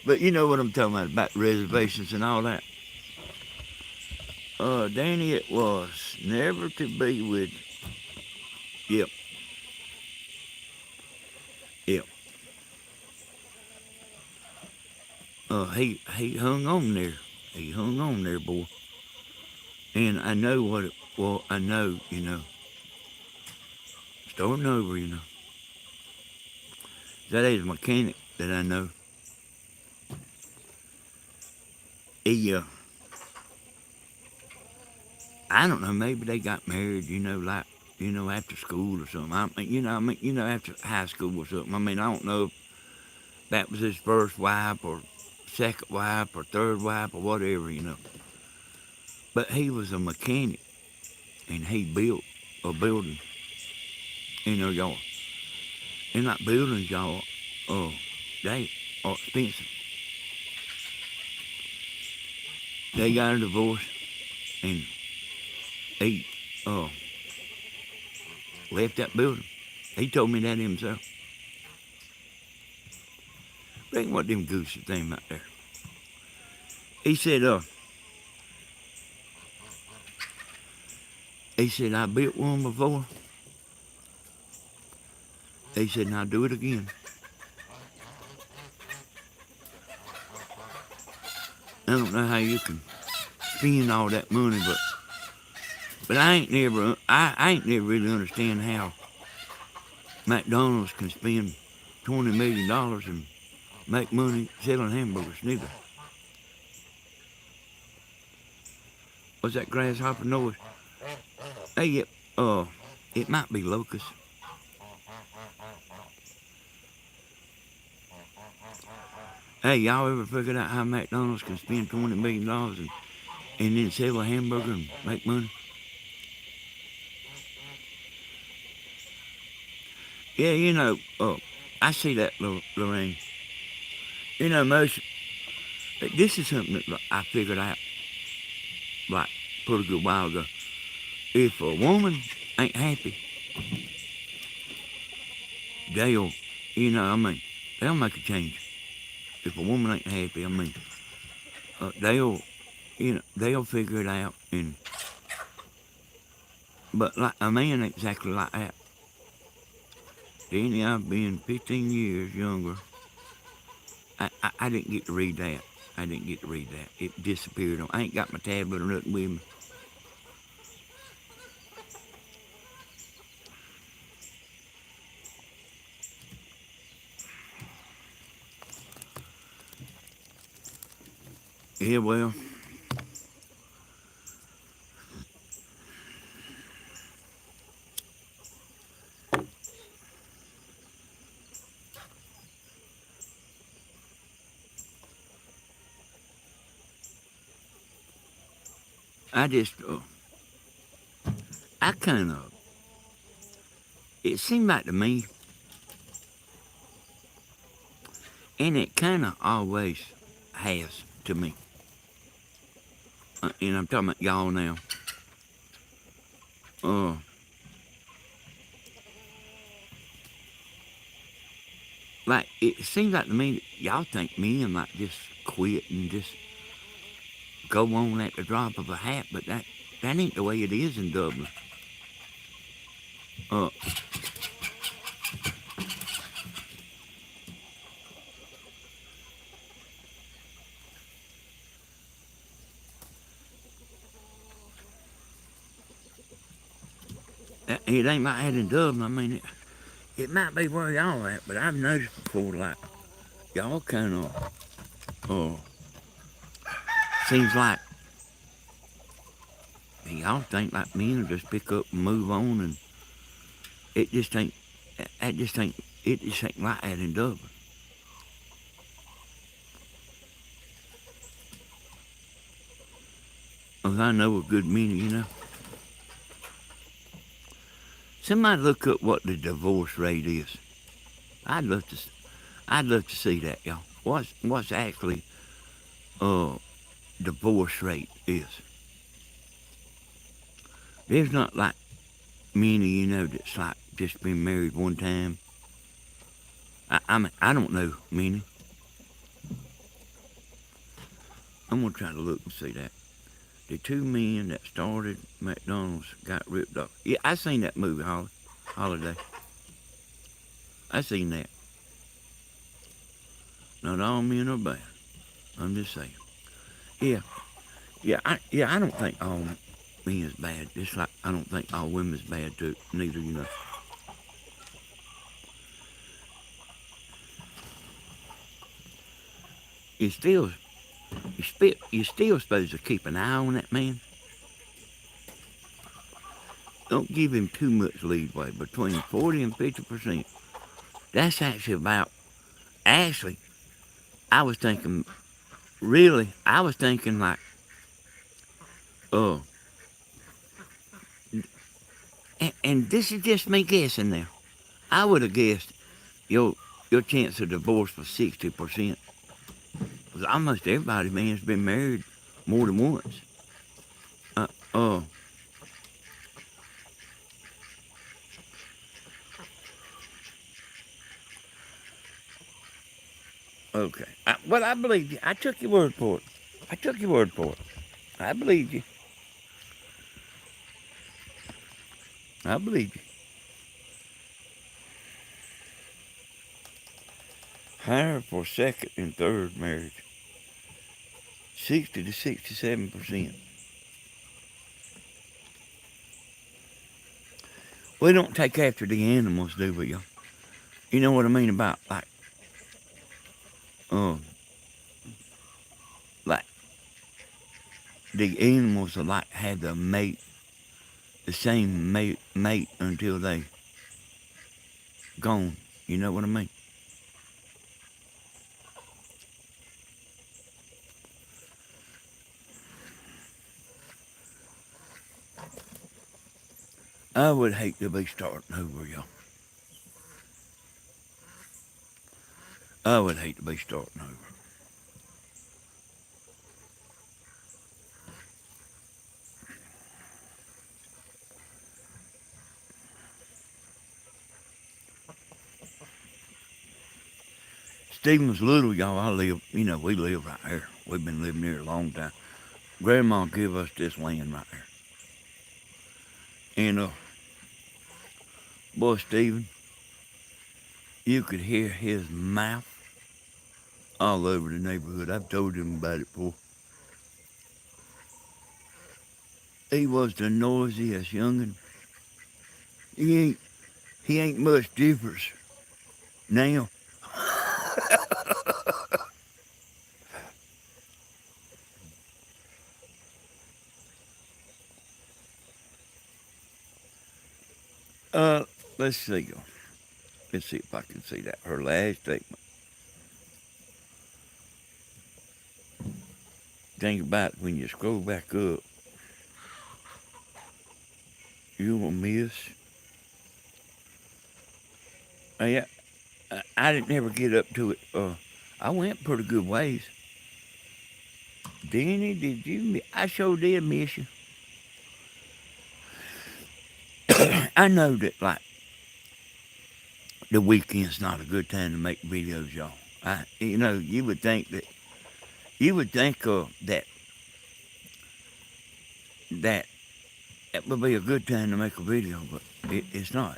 [SPEAKER 1] But you know what I'm talking about reservations and all that. Danny, it was never to be with. Yep. Yep. He hung on there. He hung on there, boy. And I know what it. Well, I know, starting over. That is a mechanic that I know. He, I don't know, maybe they got married, like, after school or something. After high school or something. I mean, I don't know. that was his first wife or second wife or third wife or whatever. But he was a mechanic and he built a building in their yard. And like buildings, y'all, they are expensive. They got a divorce and he left that building. He told me that himself. Think what them gooses thing out there. He said, I built one before. He said, and I'll do it again. I don't know how you can spend all that money, but I ain't never really understand how McDonald's can spend $20 million and make money selling hamburgers neither. What's that grasshopper noise? Hey, it might be locusts. Hey, y'all ever figured out how McDonald's can spend $20 million and then sell a hamburger and make money? Yeah, I see that, Lorraine. This is something that I figured out, like, pretty good while ago. If a woman ain't happy, they'll make a change. If a woman ain't happy, they'll figure it out. But like a man ain't exactly like that. Danny, I've been 15 years younger. I didn't get to read that. It disappeared. I ain't got my tablet or nothing with me. Yeah, well, I kind of, it seemed like to me, and it kind of always has to me. And I'm talking about y'all now. Like, it seems like to me that y'all think men like just quit and just go on at the drop of a hat, but that ain't the way it is in Dublin. Uh, it ain't like that in Dublin. I mean, it might be where y'all at, but I've noticed before, like, y'all kind of, seems like y'all think like men just pick up and move on, and it just ain't like that in Dublin. 'Cause I know a good many. Somebody look up what the divorce rate is. I'd love to see that, y'all. What's actually divorce rate is. There's not like many, that's like just been married one time. I don't know many. I'm gonna try to look and see that. The two men that started McDonald's got ripped off. Yeah, I seen that movie, Holiday. I seen that. Not all men are bad. I'm just saying. I don't think all men is bad. Just like I don't think all women is bad too. Neither. You're still supposed to keep an eye on that man. Don't give him too much leeway, between 40 and 50%. That's actually I was thinking, really, I was thinking like, oh, and this is just me guessing now. I would have guessed your your chance of divorce was 60%. Because almost everybody, man, has been married more than once. Uh, oh, okay. Well, I believe you. I took your word for it. I took your word for it. I believe you. I believe you. Higher for second and third marriage, 60 to 67%. We don't take after the animals, do we, y'all? You know what I mean about um, like the animals are like have the same mate until they gone. You know what I mean? I would hate to be starting over, y'all. I would hate to be starting over. Stephen's little, y'all. We live right here. We've been living here a long time. Grandma give us this land right here. And, boy, Stephen, you could hear his mouth all over the neighborhood. I've told him about it before. He was the noisiest youngin'. He ain't, he ain't much difference now. Uh, let's see. Let's see if I can see that. Her last statement. Think about when you scroll back up, you will miss. Yeah, I didn't ever get up to it. I went pretty good ways. Denny, did you? I sure did miss you. I know that like the weekend's not a good time to make videos, y'all. You would think that that that that would be a good time to make a video, but it's not.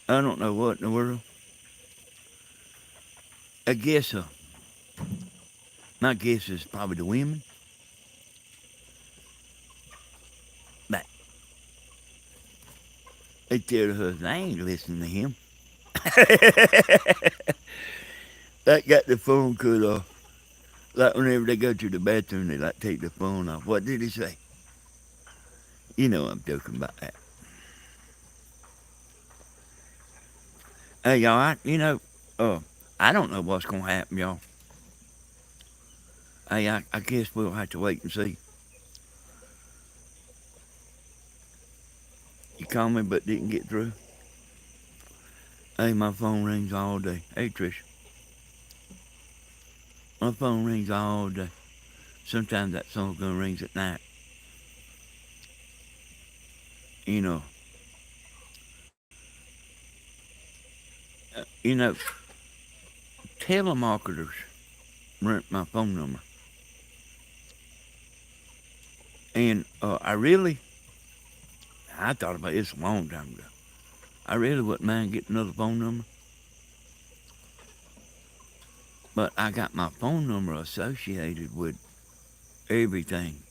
[SPEAKER 1] I don't know what in the world. I guess my guess is probably the women. But they tell the husband, I ain't listening to him. That got the phone cut off. Like whenever they go to the bathroom, they like take the phone off. What did he say? You know I'm joking about that. Hey y'all, I don't know what's gonna happen, y'all. Hey, I guess we'll have to wait and see. You called me but didn't get through. Hey, my phone rings all day. Hey Trish, my phone rings all day. Sometimes that phone gun rings at night. You know, you know, telemarketers rent my phone number. And I thought about this a long time ago. I really wouldn't mind getting another phone number. But I got my phone number associated with everything,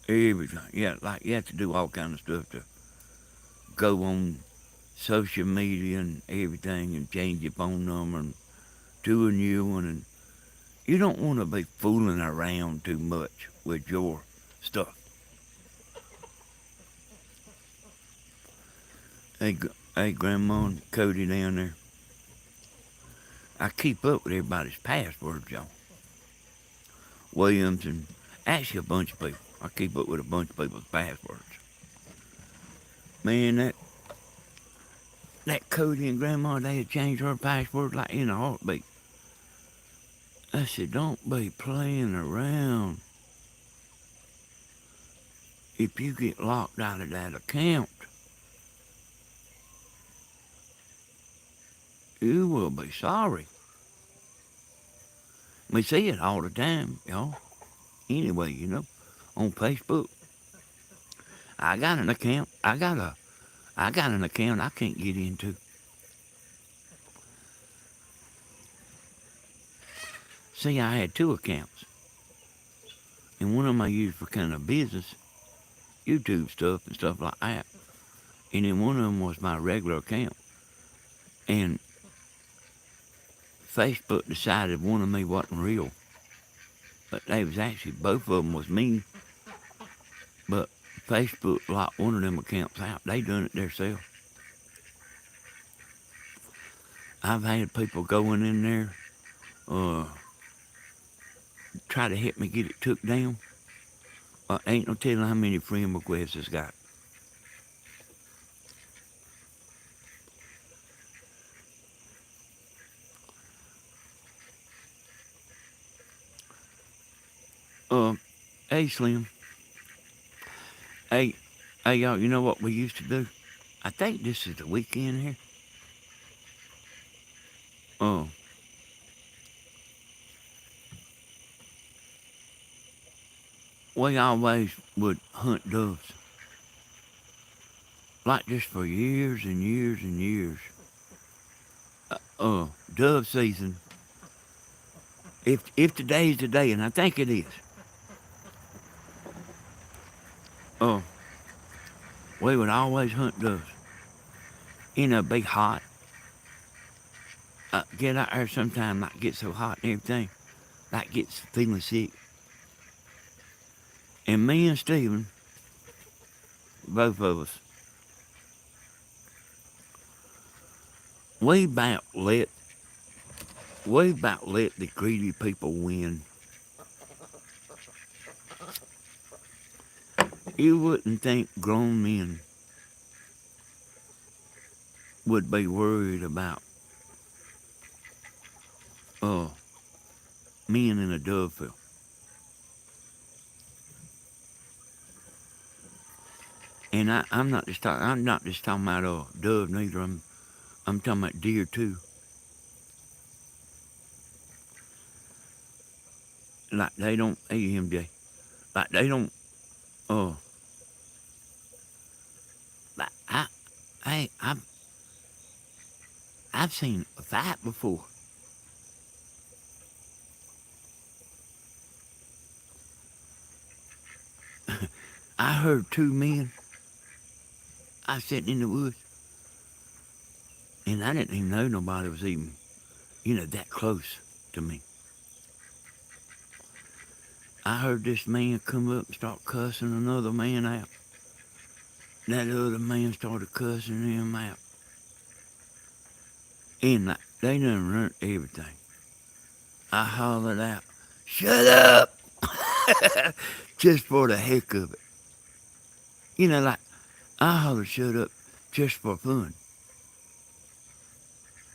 [SPEAKER 1] everything. Yeah, like you have to do all kind of stuff to go on social media and everything and change your phone number and do a new one. And you don't want to be fooling around too much with your stuff. Hey, Grandma and Cody down there. I keep up with everybody's passwords, y'all. Williams and actually a bunch of people. I keep up with a bunch of people's passwords. Man, that Cody and Grandma, they had changed her password like in a heartbeat. I said, don't be playing around. If you get locked out of that account, you will be sorry. We see it all the time, y'all. Anyway, on Facebook. I got an account. I got an account I can't get into. See, I had two accounts. And one of them I used for kind of business, YouTube stuff and stuff like that. And then one of them was my regular account. And Facebook decided one of me wasn't real. But they was actually, both of them was me. But Facebook locked one of them accounts out. They done it themselves. I've had people going in there, try to help me get it took down. Ain't no telling how many friend requests it's got. Hey, Slim. Hey, y'all, you know what we used to do? I think this is the weekend here. Uh, we always would hunt doves. Like just for years and years and years. Dove season. If today's the day, and I think it is. Uh, we would always hunt doves. Be hot. Get out there sometime, not get so hot and everything. Like gets feeling sick. And me and Steven, both of us, we about let the greedy people win. You wouldn't think grown men would be worried about men in a dove field. And I'm not just talking about dove neither. I'm talking about deer too. Like they don't AMJ. Like they don't like I've seen a fight before. I heard two men. I was sitting in the woods. And I didn't even know nobody was even, that close to me. I heard this man come up and start cussing another man out. That other man started cussing him out. And like, they done learned everything. I hollered out, "Shut up!" Just for the heck of it. Like, I hollered, "Shut up," just for fun.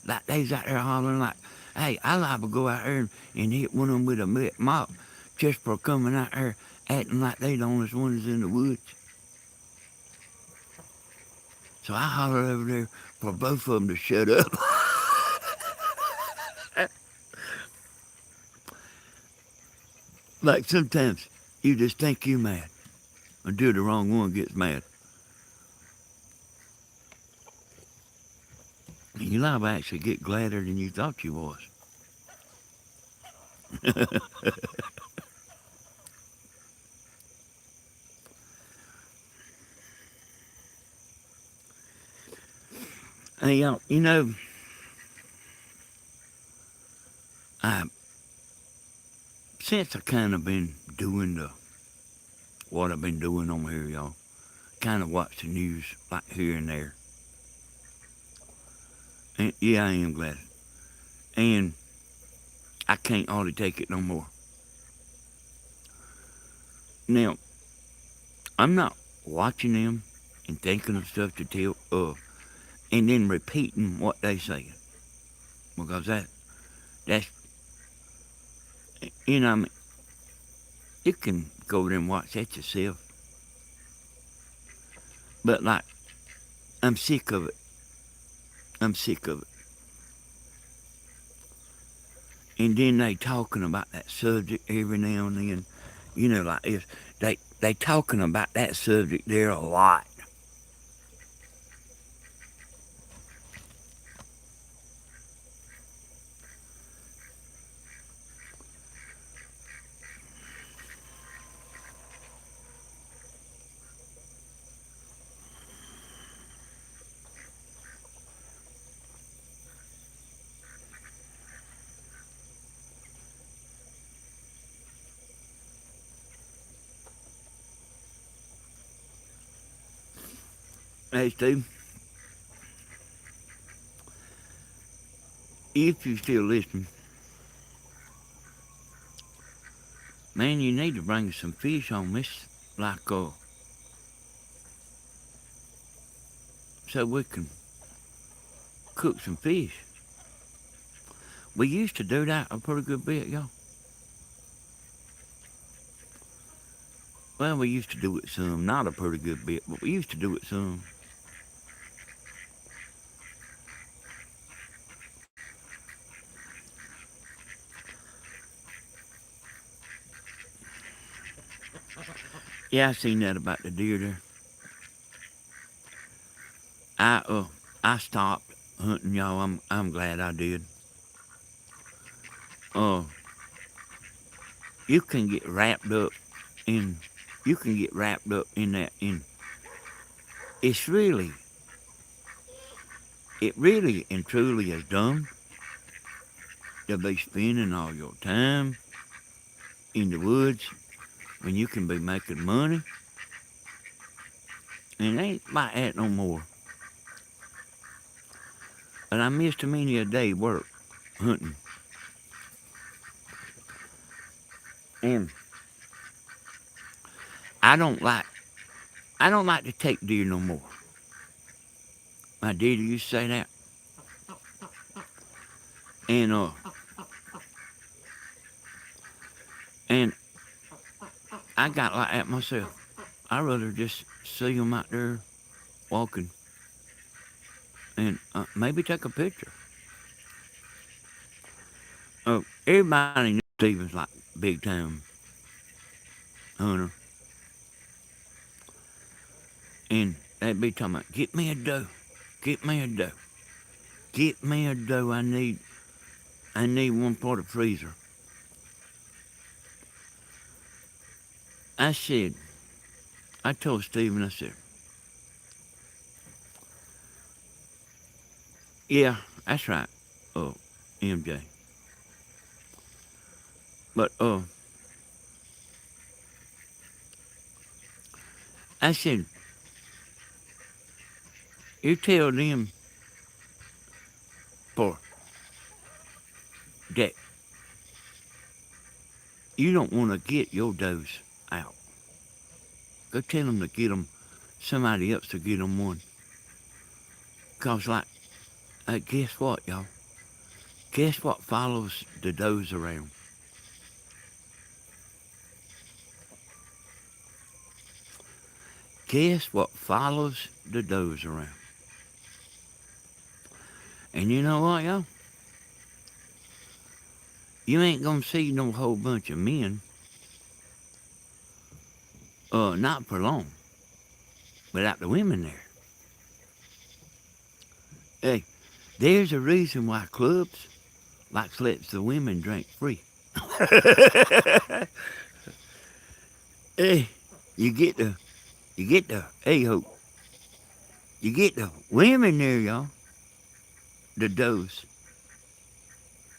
[SPEAKER 1] Like, they's out there hollering like, "Hey, I liable to go out there and hit one of them with a mop just for coming out there acting like they the only ones in the woods." So I hollered over there for both of them to shut up. Like sometimes you just think you mad until the wrong one gets mad. And you liable to actually get gladder than you thought you was. Hey, y'all, I since I kind of been doing what I've been doing on here, y'all, kind of watch the news like here and there. And, yeah, I am glad. And I can't hardly take it no more. Now, I'm not watching them and thinking of stuff to tell, and then repeating what they say. Because that's, I mean, you can go there and watch that yourself. But, like, I'm sick of it. I'm sick of it. And then they talking about that subject every now and then. Like this. They talking about that subject there a lot. Hey, Steve, if you still listening, man, you need to bring some fish on this, like, so we can cook some fish. We used to do that a pretty good bit, y'all. Well, we used to do it some, not a pretty good bit, but we used to do it some. Yeah, I seen that about the deer there. I stopped hunting, y'all. I'm glad I did. Uh, you can get wrapped up in, that, and it's really, it really and truly is dumb to be spending all your time in the woods when you can be making money. And it ain't like that no more. But I missed many a day work hunting. And I don't like to take deer no more. My daddy used to say that. And and I got like that myself. I'd rather just see them out there walking and maybe take a picture. Everybody knew Steven's like big time hunter. And they'd be talking about, get me a doe, get me a doe, get me a doe. I need one for the freezer. I told Steven, I said, yeah, that's right, MJ. But I said, you tell them for that you don't want to get your does out. Go tell them to get them, somebody else to get them one. Cause like, guess what, y'all? Guess what follows the does around? Guess what follows the does around? And you know what, y'all? You ain't gonna see no whole bunch of men, not for long, without the women there. Hey, there's a reason why clubs lets the women drink free. Hey, you get the, hey ho, you get the women there, y'all. The does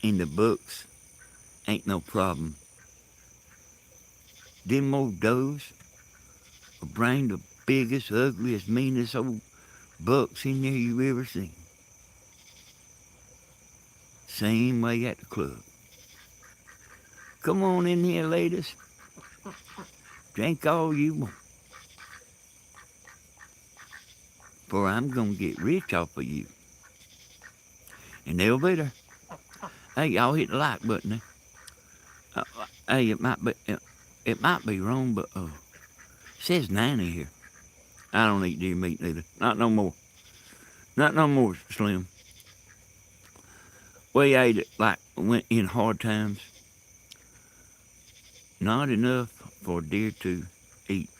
[SPEAKER 1] in the books ain't no problem. Them old does will bring the biggest, ugliest, meanest old bucks in there you ever seen. same way at the club. Come on in here, ladies. Drink all you want. For I'm going to get rich off of you. And they'll be there. Hey, y'all hit the like button there. Hey, it might be wrong, but it says 90 here. I don't eat deer meat neither. Not no more. Not no more, Slim. We ate it like went in hard times. Not enough for deer to eat.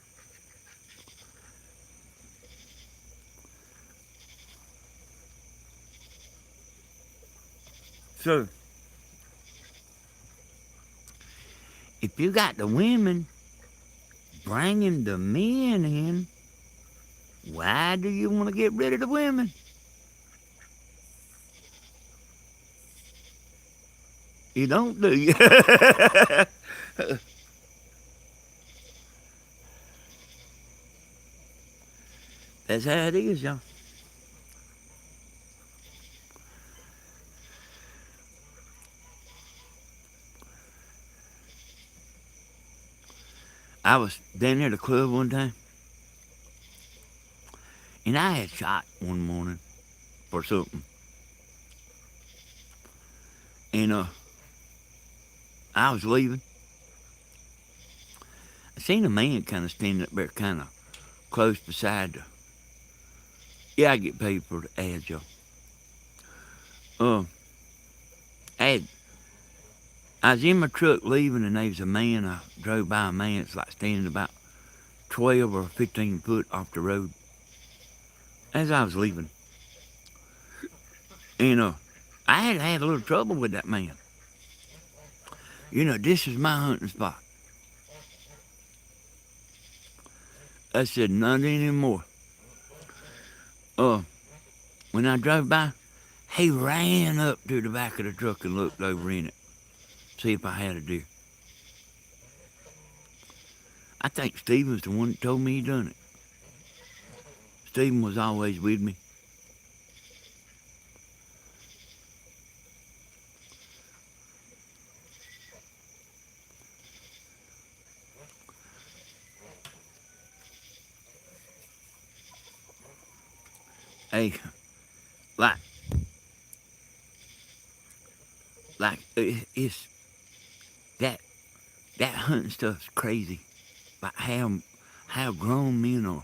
[SPEAKER 1] So, if you got the women bringing the men in, why do you want to get rid of the women? You don't, do you? That's how it is, y'all. I was down there at the club one time, and I had shot one morning for something. And I was leaving. I seen a man kind of standing up there kind of close beside the... Yeah, I get paid for the ads, y'all. I was in my truck leaving, and there was a man. I drove by a man. It's like standing about 12 or 15 foot off the road as I was leaving. And I had a little trouble with that man. You know, this is my hunting spot. I said, not anymore. When I drove by, he ran up to the back of the truck and looked over in it, see if I had a deer. I think Stephen's the one that told me he done it. Stephen was always with me. Hey, like it's that hunting stuff's crazy. Like how grown men are.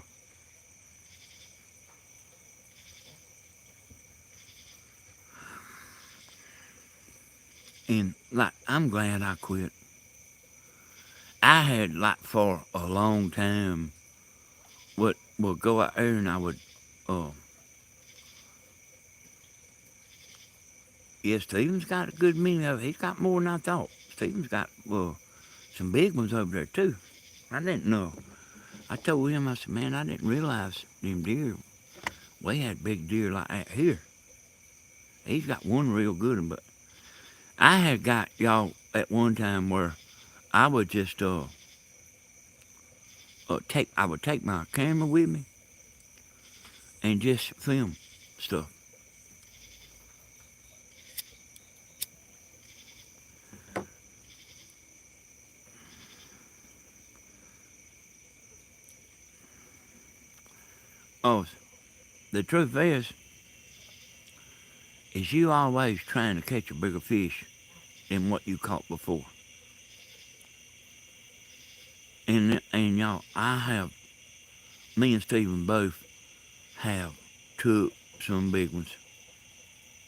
[SPEAKER 1] And like I'm glad I quit. I had like for a long time would go out there and I would yeah, Stephen's got a good many of it. He's got more than I thought. Stephen's got some big ones over there too. I didn't know. I told him, I said, man, I didn't realize them deer, we had big deer like that here. He's got one real good one, but I had got y'all at one time where I would just I would take my camera with me and just film stuff. Oh, the truth is you always trying to catch a bigger fish than what you caught before. And y'all, me and Stephen both have took some big ones,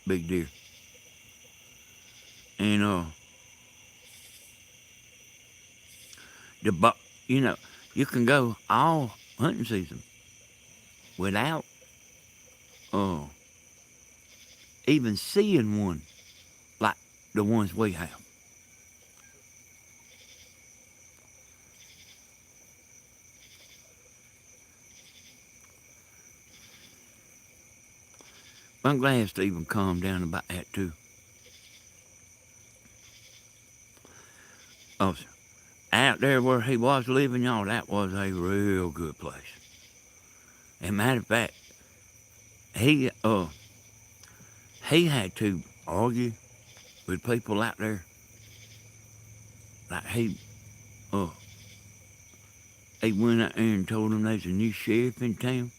[SPEAKER 1] big deer. And you know, you can go all hunting season without even seeing one like the ones we have. I'm glad Stephen calmed down about that too. Oh, out there where he was living, y'all, that was a real good place. And matter of fact, he had to argue with people out there. Like uh, he went out there and told them there's a new sheriff in town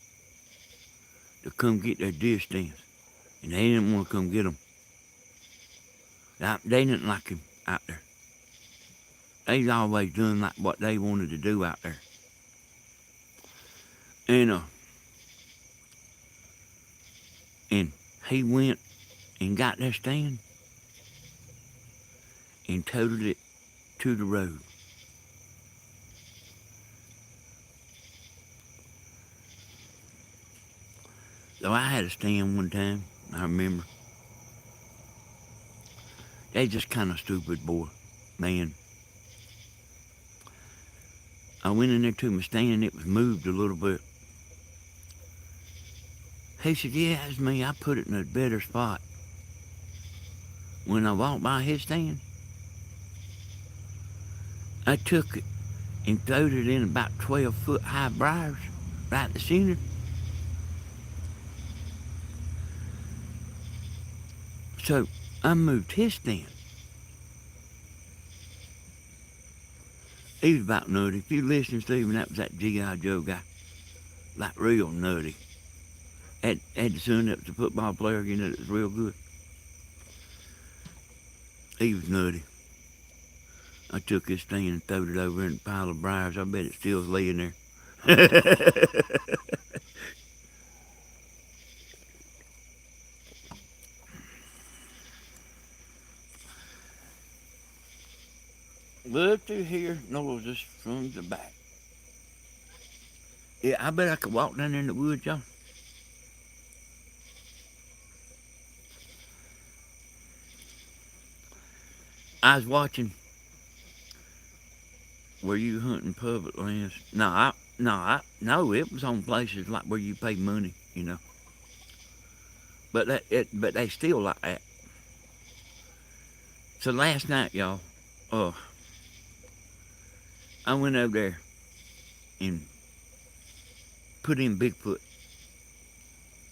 [SPEAKER 1] to come get their deer stands. And they didn't want to come get them. They didn't like him out there. They's always doing like what they wanted to do out there. And he went and got their stand and toted it to the road. So I had a stand one time, I remember. They just kind of stupid, boy, man. I went in there to my stand, it was moved a little bit. He said, yeah, that's me, I put it in a better spot. When I walked by his stand, I took it and throwed it in about 12-foot high briars right in the center. So I moved his stand. He was about nutty. If you listen, Stephen, that was that G.I. Joe guy. Like real nutty. Had the son that was a football player, you know, that was real good. He was nutty. I took his stand and throwed it over in a pile of briars. I bet it's still laying there. Look through here, noises from the back. Yeah, I bet I could walk down there in the woods, y'all. I was watching. Were you hunting public lands? No, it was on places like where you pay money, you know. But they still like that. So last night, y'all, I went over there and put in Bigfoot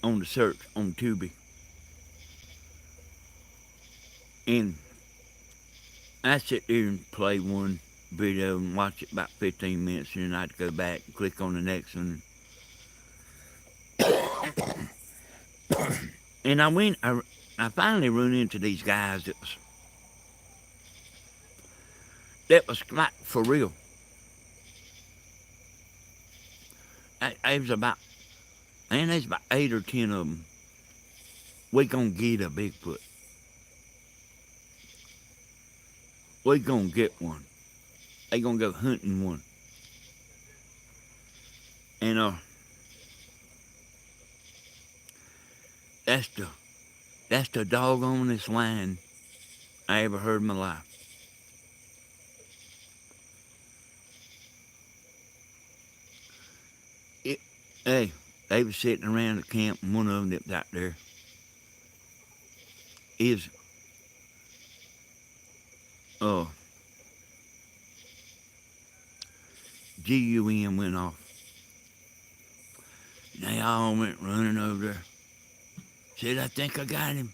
[SPEAKER 1] on the search on Tubi. And I sit there and play one video and watch it about 15 minutes, and then I'd go back and click on the next one. And I finally run into these guys that was like for real. There's about 8 or 10 of them. We gonna get a Bigfoot. We gonna get one. They gonna go hunting one. And that's the doggonest line I ever heard in my life. Hey, they was sitting around the camp, and one of them that was out there is GUM went off. They all went running over there. Said, I think I got him.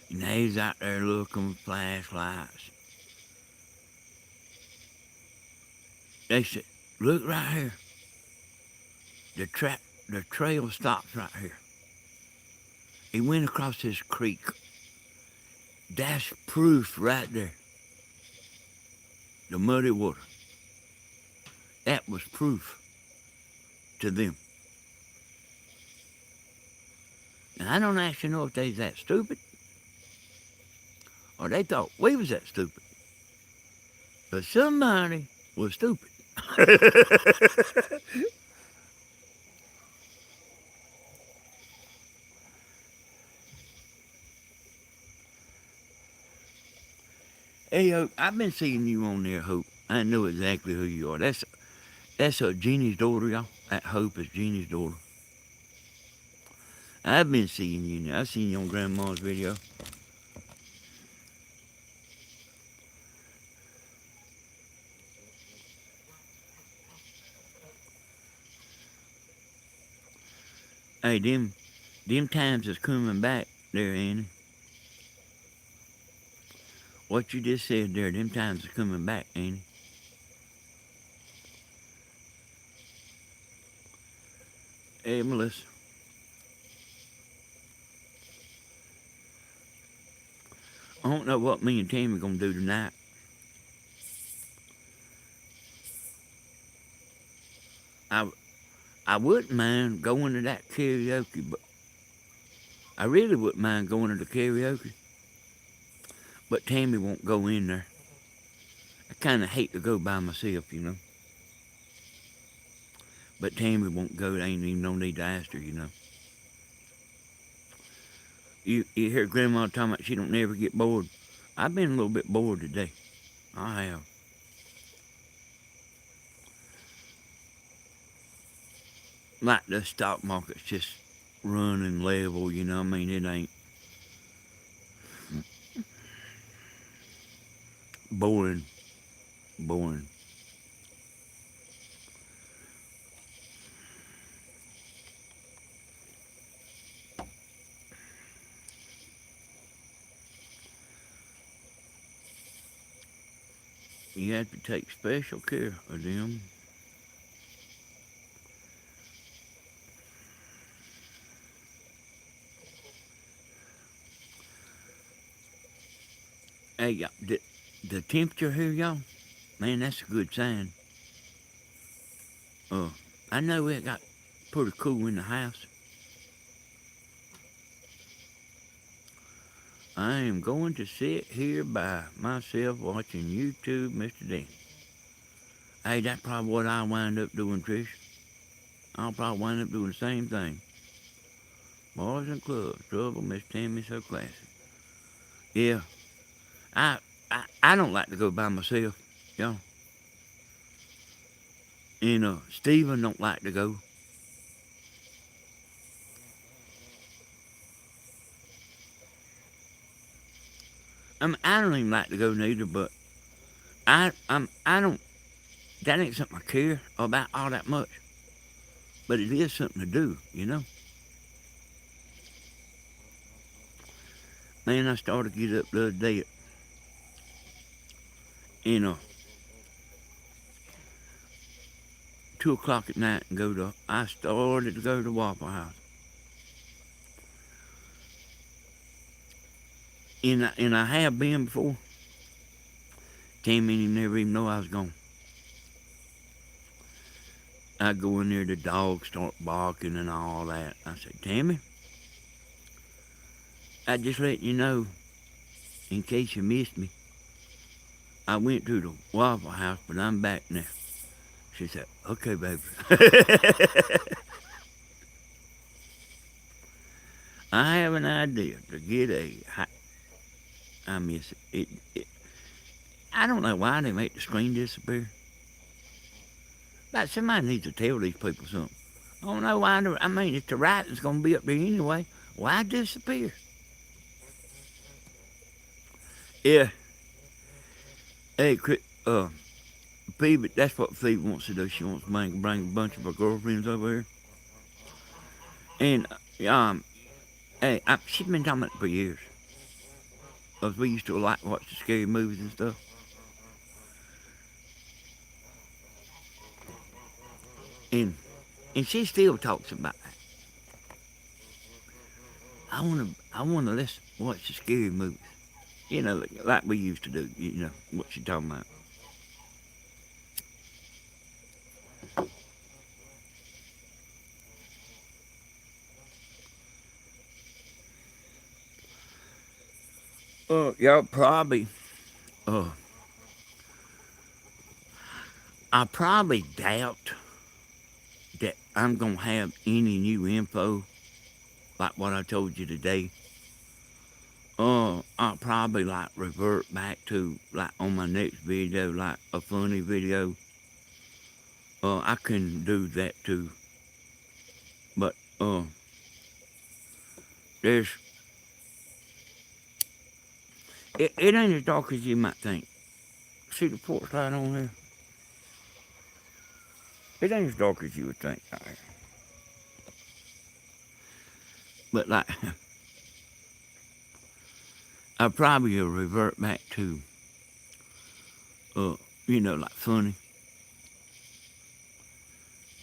[SPEAKER 1] And they was out there looking with flashlights. They said, look right here. The trail stops right here. He went across this creek. That's proof right there. The muddy water. That was proof to them. And I don't actually know if they was that stupid or they thought we was that stupid. But somebody was stupid. Hey, Hope, I've been seeing you on there, Hope. I know exactly who you are. That's Jeannie's daughter, y'all. That Hope is Jeannie's daughter. I've been seeing you now. I've seen you on Grandma's video. Hey, them Them times is coming back there, Annie. What you just said there, them times is coming back, Annie. Hey, Melissa. I don't know what me and Tammy gonna do tonight. I I wouldn't mind going to that karaoke, but I really wouldn't mind going to the karaoke. But Tammy won't go in there. I kind of hate to go by myself, you know. But Tammy won't go. There ain't even no need to ask her, you know. You hear Grandma talking about she don't never get bored. I've been a little bit bored today. I have. Like the stock market's just running level, you know. I mean, it ain't boring. Boring. You have to take special care of them. Hey, y'all, the temperature here, y'all, man, that's a good sign. Uh, I know it got pretty cool in the house. I am going to sit here by myself watching YouTube, Mr. Dan. Hey, that's probably what I'll wind up doing, Trish. I'll probably wind up doing the same thing. Bars and clubs, trouble, Miss Tammy, so classy. Yeah, I don't like to go by myself, y'all. And Stephen don't like to go. I don't even like to go neither, but I don't. That ain't something I care about all that much. But it is something to do, you know. Man, I started to get up the other day at, you know, 2 o'clock at night and go to. I started to go to Waffle House, and I have been before. Tammy never even know I was gone. I go in there, the dogs start barking and all that. I said, Tammy, I just let you know, in case you missed me, I went to the Waffle House, but I'm back now. She said, okay, baby. I have an idea to get I miss it. I don't know why they make the screen disappear. But somebody needs to tell these people something. I don't know why. I mean, if the writing's going to be up there anyway, why disappear? Yeah. Hey, Phoebe, that's what Phoebe wants to do. She wants to bring a bunch of her girlfriends over here. And, hey, she's been talking about it for years. Because we used to like watch the scary movies and stuff. And she still talks about that. I wanna let's watch the scary movies. You know, like we used to do, you know, what she talking about. Y'all probably, I probably doubt that I'm gonna have any new info like what I told you today. I'll probably like revert back to like on my next video, like a funny video. I can do that too. But there's it ain't as dark as you might think. See the porch light on there? It ain't as dark as you would think. But like, I probably will revert back to, uh, like funny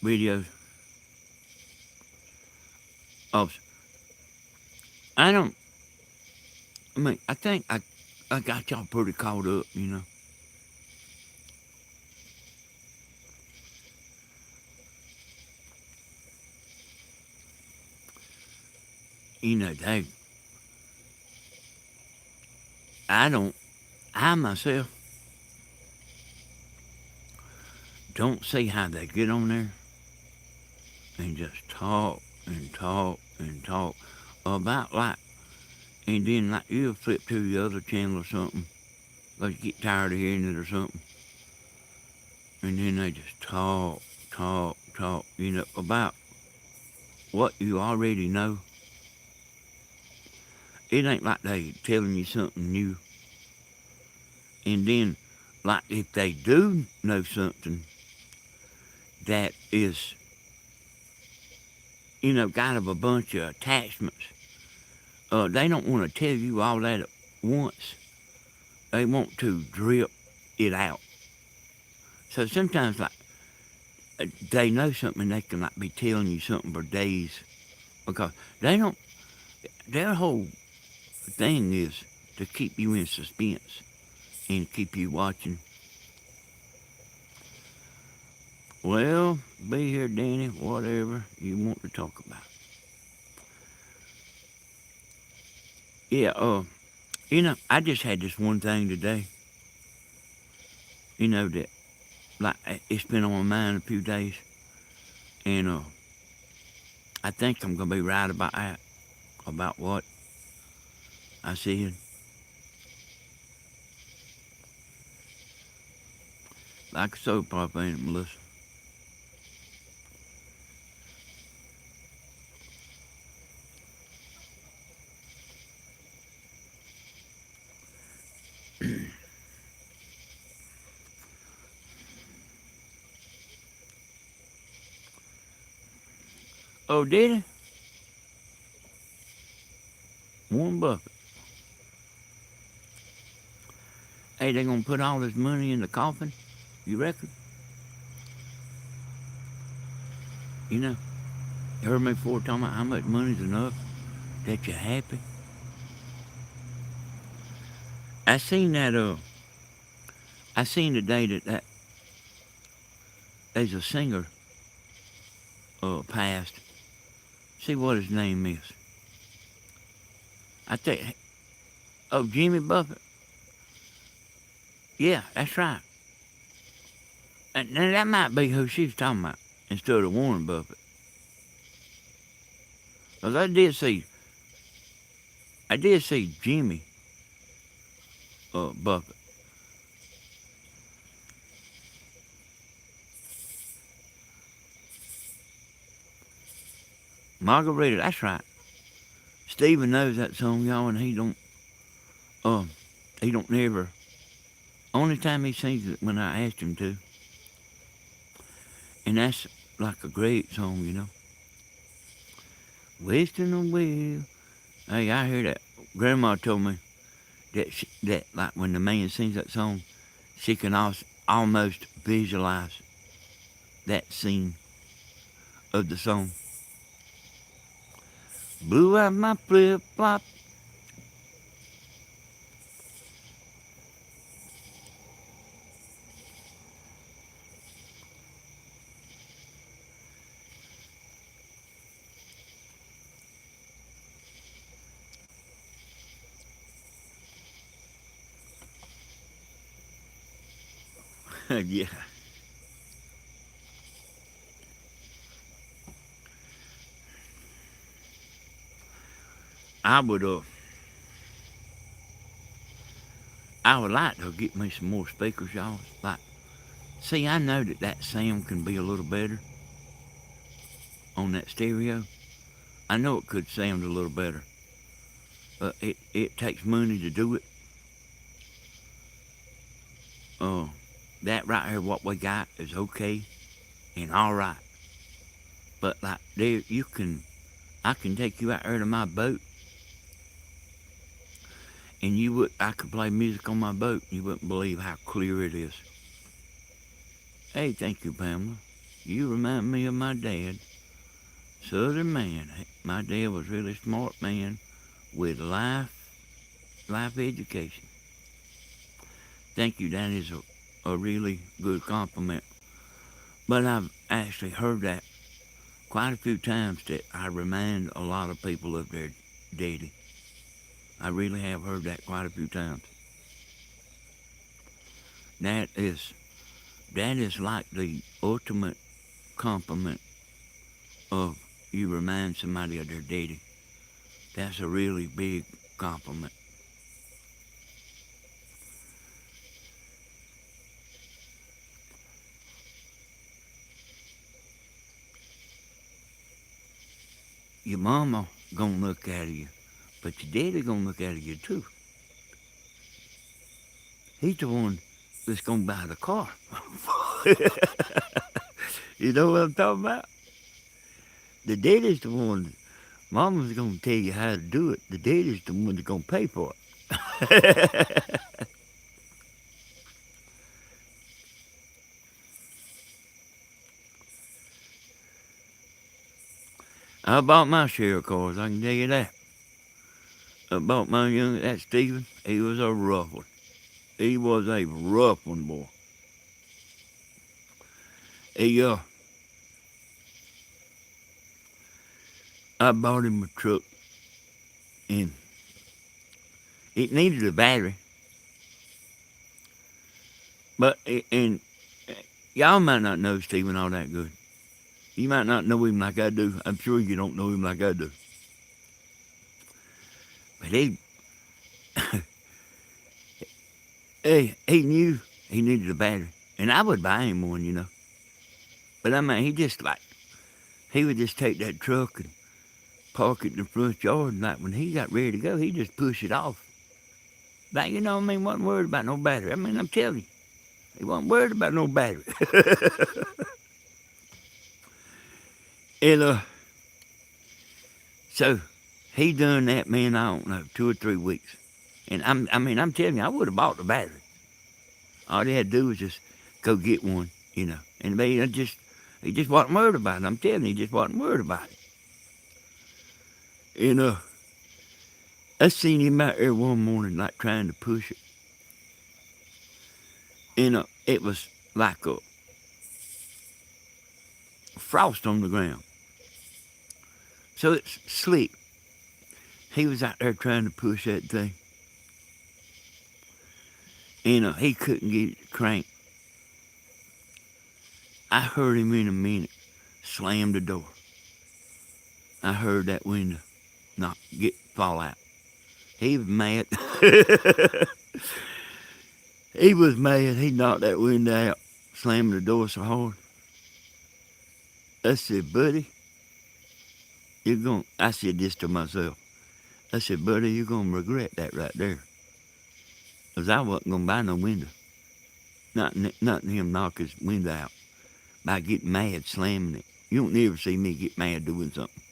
[SPEAKER 1] videos. Of, I don't. I mean, I think I got y'all pretty caught up. They. I don't. I myself don't see how they get on there and just talk and talk and talk about like, and then like you'll flip to the other channel or something, like you get tired of hearing it or something, and then they just talk, about what you already know. It ain't like they telling you something new. And then, like if they do know something that is, kind of a bunch of attachments, they don't want to tell you all that at once. They want to drip it out. So sometimes, like, they know something and they can, like, be telling you something for days because they don't, their whole thing is to keep you in suspense and keep you watching. Well, be here, Danny, whatever you want to talk about. Yeah, I just had this one thing today, that, like, it's been on my mind a few days, and, I think I'm going to be right about that, about what I said. Like a soap opera, ain't it, Melissa? Oh, did it? Warren Buffett. Hey, they going to put all this money in the coffin? You reckon? You heard me before talking about how much money's enough that you're happy? I seen that, I seen today that there's a singer, passed. See what his name is. I think, oh, Jimmy Buffett. Yeah, that's right. And now that might be who she's talking about instead of Warren Buffett. Because I did see Jimmy Buffett. Margarita, that's right. Steven knows that song, y'all, and he don't never. Only time he sings it when I asked him to. And that's like a great song. Wasting away. Hey, I hear that. Grandma told me that like when the man sings that song, she can almost visualize that scene of the song. Blew out my flip flop. Yeah. I would like to get me some more speakers, y'all. Like, see, I know that sound can be a little better on that stereo. I know it could sound a little better, but it takes money to do it. That right here, what we got is okay and all right. But like there, you can I can take you out there to my boat, and I could play music on my boat. You wouldn't believe how clear it is. Hey, thank you, Pamela. You remind me of my dad. Southern man. My dad was a really smart man with life education. Thank you. That is a really good compliment. But I've actually heard that quite a few times that I remind a lot of people of their daddy. I really have heard that quite a few times. That is like the ultimate compliment of you remind somebody of their daddy. That's a really big compliment. Your mama gonna look at you, but your daddy gonna look at you too. He's the one that's gonna buy the car. You know what I'm talking about? The daddy's the one. Mama's gonna tell you how to do it. The daddy's the one that's gonna pay for it. I bought my share of cars, I can tell you that. I bought that Stephen, he was a rough one. He was a rough one, boy. He, I bought him a truck, and it needed a battery. But, and y'all might not know Stephen all that good. You might not know him like I do. I'm sure you don't know him like I do. But he knew he needed a battery. And I would buy him one, you know. But I mean, he would just take that truck and park it in the front yard. And like when he got ready to go, he'd just push it off. Like, you know what I mean? Wasn't worried about no battery. I mean, I'm telling you, he wasn't worried about no battery. And, so he done that, man, I don't know, 2 or 3 weeks. And I'm telling you, I would have bought the battery. All he had to do was just go get one, you know. And he just wasn't worried about it. I'm telling you, he just wasn't worried about it. And I seen him out there one morning, like trying to push it. And it was like a frost on the ground. So it's slick. He was out there trying to push that thing. And he couldn't get it to crank. I heard him in a minute slam the door. I heard that window fall out. He was mad. He was mad. He knocked that window out, slamming the door so hard. I said, buddy, I said this to myself. I said, buddy, you're going to regret that right there. Because I wasn't going to buy no window. Not him knock his window out by getting mad slamming it. You don't never see me get mad doing something.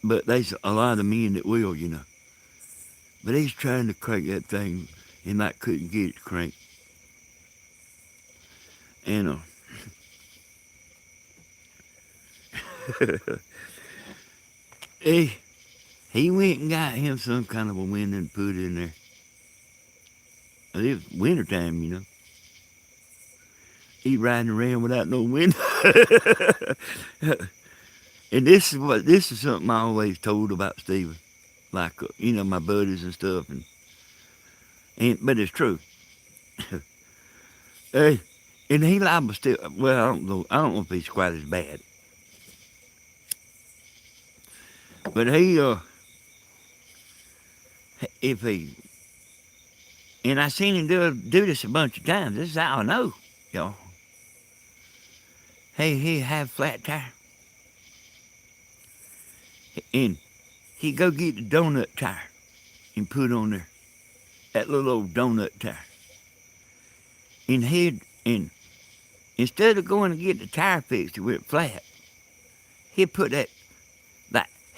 [SPEAKER 1] But there's a lot of men that will, you know. But he's trying to crank that thing and I couldn't get it to crank. And he went and got him some kind of a window and put it in there. It was wintertime, you know. He riding around without no window. And this is something I always told about Stephen. Like, you know, my buddies and stuff. But it's true. And he liable still, well, I don't know if he's quite as bad. But and I seen him do this a bunch of times. This is how I know, y'all. He have flat tire. And he go get the donut tire and put on there. That little old donut tire. And instead of going to get the tire fixed to where it's flat, he'd put that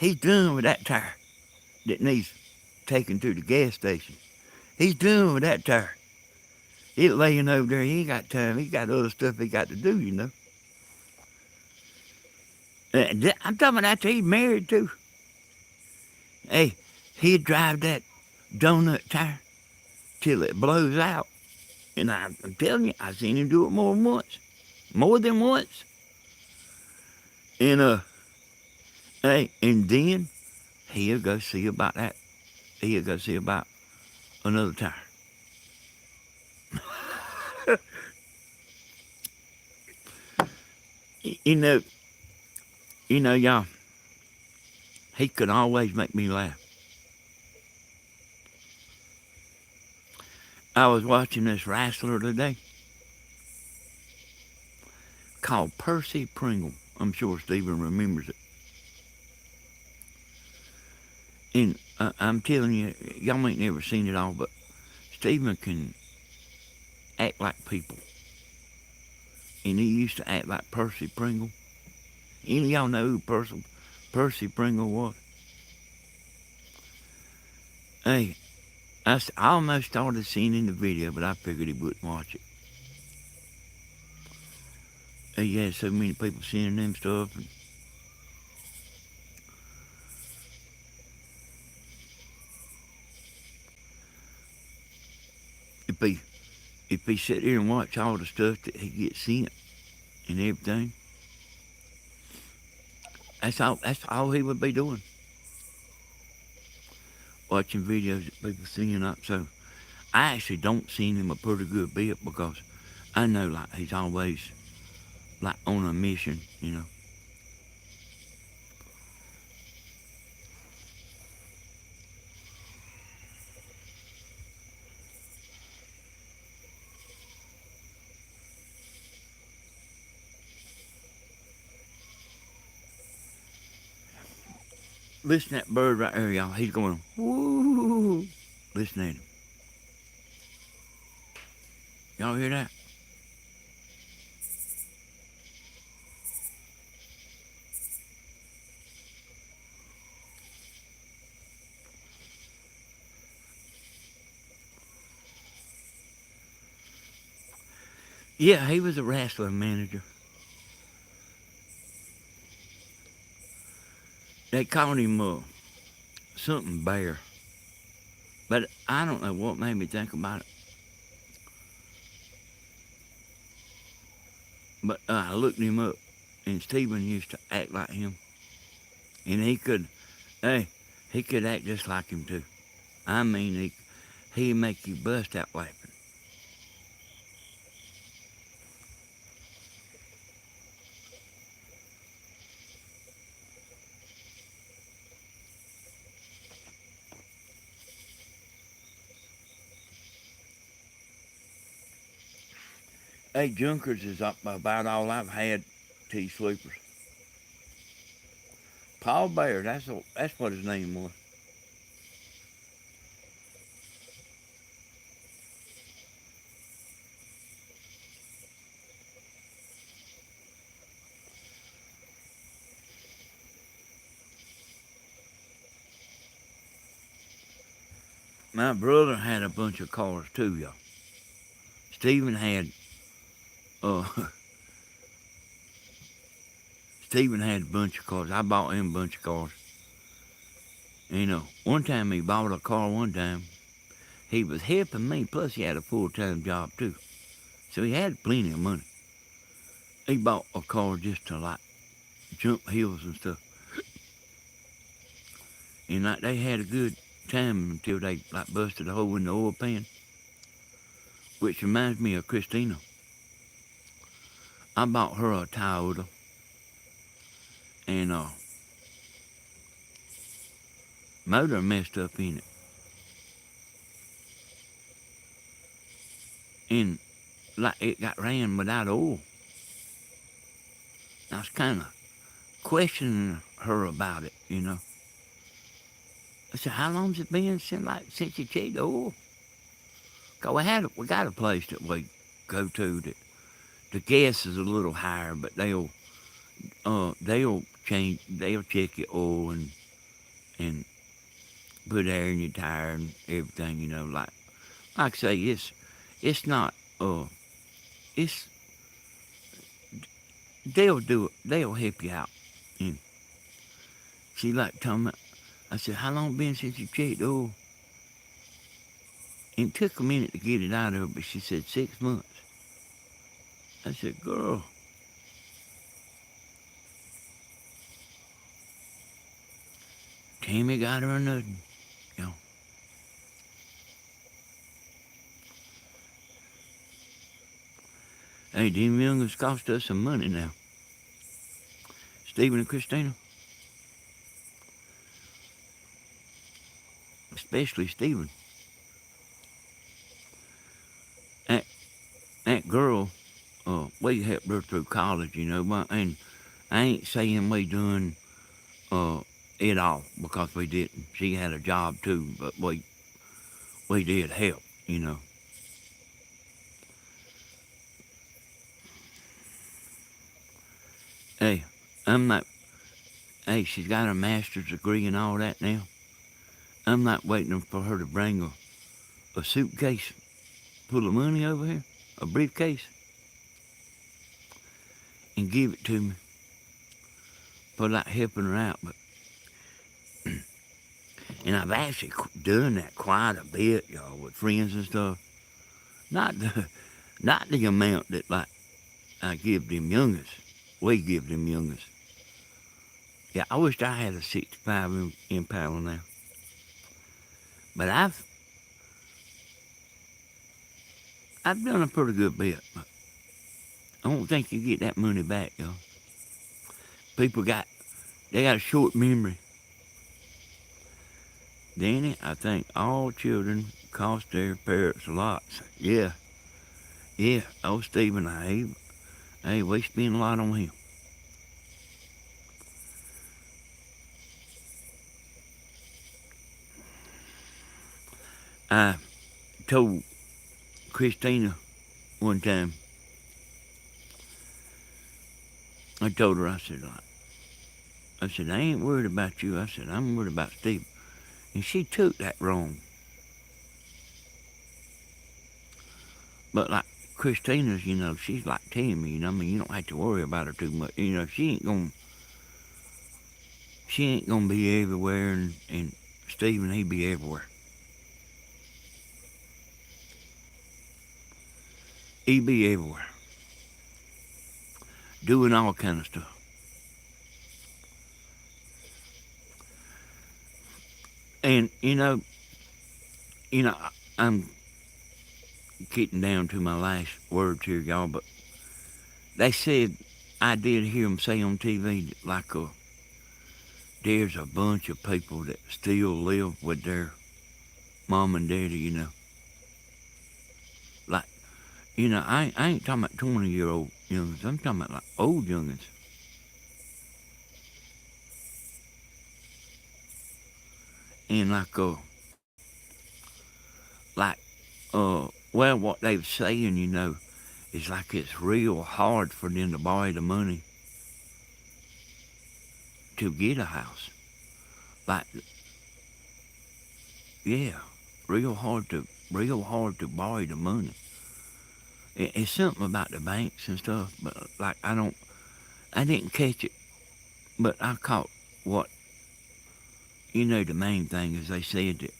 [SPEAKER 1] He's done with that tire that needs taken to the gas station. He's done with that tire. It's laying over there. He ain't got time. He got other stuff he got to do, you know. I'm talking about after he's married, too. Hey, he'd drive that donut tire till it blows out. And I'm telling you, I've seen him do it more than once. More than once. And, hey, and then he'll go see about that. He'll go see about another tire. You know, y'all, he could always make me laugh. I was watching this wrestler today called Percy Pringle. I'm sure Stephen remembers it. And I'm telling you, y'all ain't never seen it all, but Stephen can act like people. And he used to act like Percy Pringle. Any of y'all know who Percy Pringle was? Hey, I almost started seeing in the video, but I figured he wouldn't watch it. He had so many people seeing them stuff. And if he sit there and watch all the stuff that he gets sent and everything, that's all he would be doing. Watching videos that people seeing up. So I actually don't see him a pretty good bit because I know like he's always like on a mission, you know. Listen to that bird right there, y'all. He's going, woo. Listen at him. Y'all hear that? Yeah, he was a wrestling manager. They called him something Bear. But I don't know what made me think about it. But I looked him up, and Stephen used to act like him. And he could act just like him too. I mean, he'd make you bust out laughing. Hey, Junkers is about all I've had T-sleepers. Paul Bear, that's what his name was. My brother had a bunch of cars too, y'all. Stephen had, uh, Stephen had a bunch of cars. I bought him a bunch of cars. And one time he bought a car one time. He was helping me, plus he had a full-time job too. So he had plenty of money. He bought a car just to like jump hills and stuff. And like they had a good time until they like busted a hole in the oil pan. Which reminds me of Christina. I bought her a Toyota. And motor messed up in it. And like it got ran without oil. I was kind of questioning her about it, you know. I said, how long's it been since you checked the oil? Cause we got a place that we go to that the gas is a little higher, but they'll check your oil and and put air in your tire and everything, like I say, it's not it's they'll do it, they'll help you out. And she like told me, I said, how long been since you checked the oil? And it took a minute to get it out of her, but she said 6 months. I said, girl, Tammy got her a nothing, you know. Hey, them youngers cost us some money now. Stephen and Christina, especially Stephen. That, that girl, we helped her through college, and I ain't saying we done it all because we didn't. She had a job too, but we did help. Hey, I'm not. Hey, she's got her master's degree and all that now. I'm not waiting for her to bring a suitcase full of money over here, a briefcase, and give it to me for like helping her out. But and I've actually done that quite a bit, y'all, with friends and stuff. Not the not the amount that like I give them youngers. We give them youngers. Yeah, I wish I had a 65 Impala now. But I've done a pretty good bit. But I don't think you get that money back, y'all. People got a short memory. Danny, I think all children cost their parents lots. Yeah. Oh, Stephen, hey, we spend a lot on him. I told Christina one time, I told her, I said, I ain't worried about you. I said, I'm worried about Stephen. And she took that wrong. But like Christina's, she's like Tammy, I mean, you don't have to worry about her too much. She ain't gonna be everywhere, and Stephen, he be everywhere. He be everywhere. Doing all kind of stuff. And, I'm getting down to my last words here, y'all, but they said, I did hear them say on TV that like there's a bunch of people that still live with their mom and daddy. Like, I ain't talking about 20-year-old youngins. I'm talking about like old youngins. And well, what they were saying, is like it's real hard for them to borrow the money to get a house. Like, yeah, real hard to borrow the money. It's something about the banks and stuff, but like I didn't catch it, but I caught what, the main thing is they said that,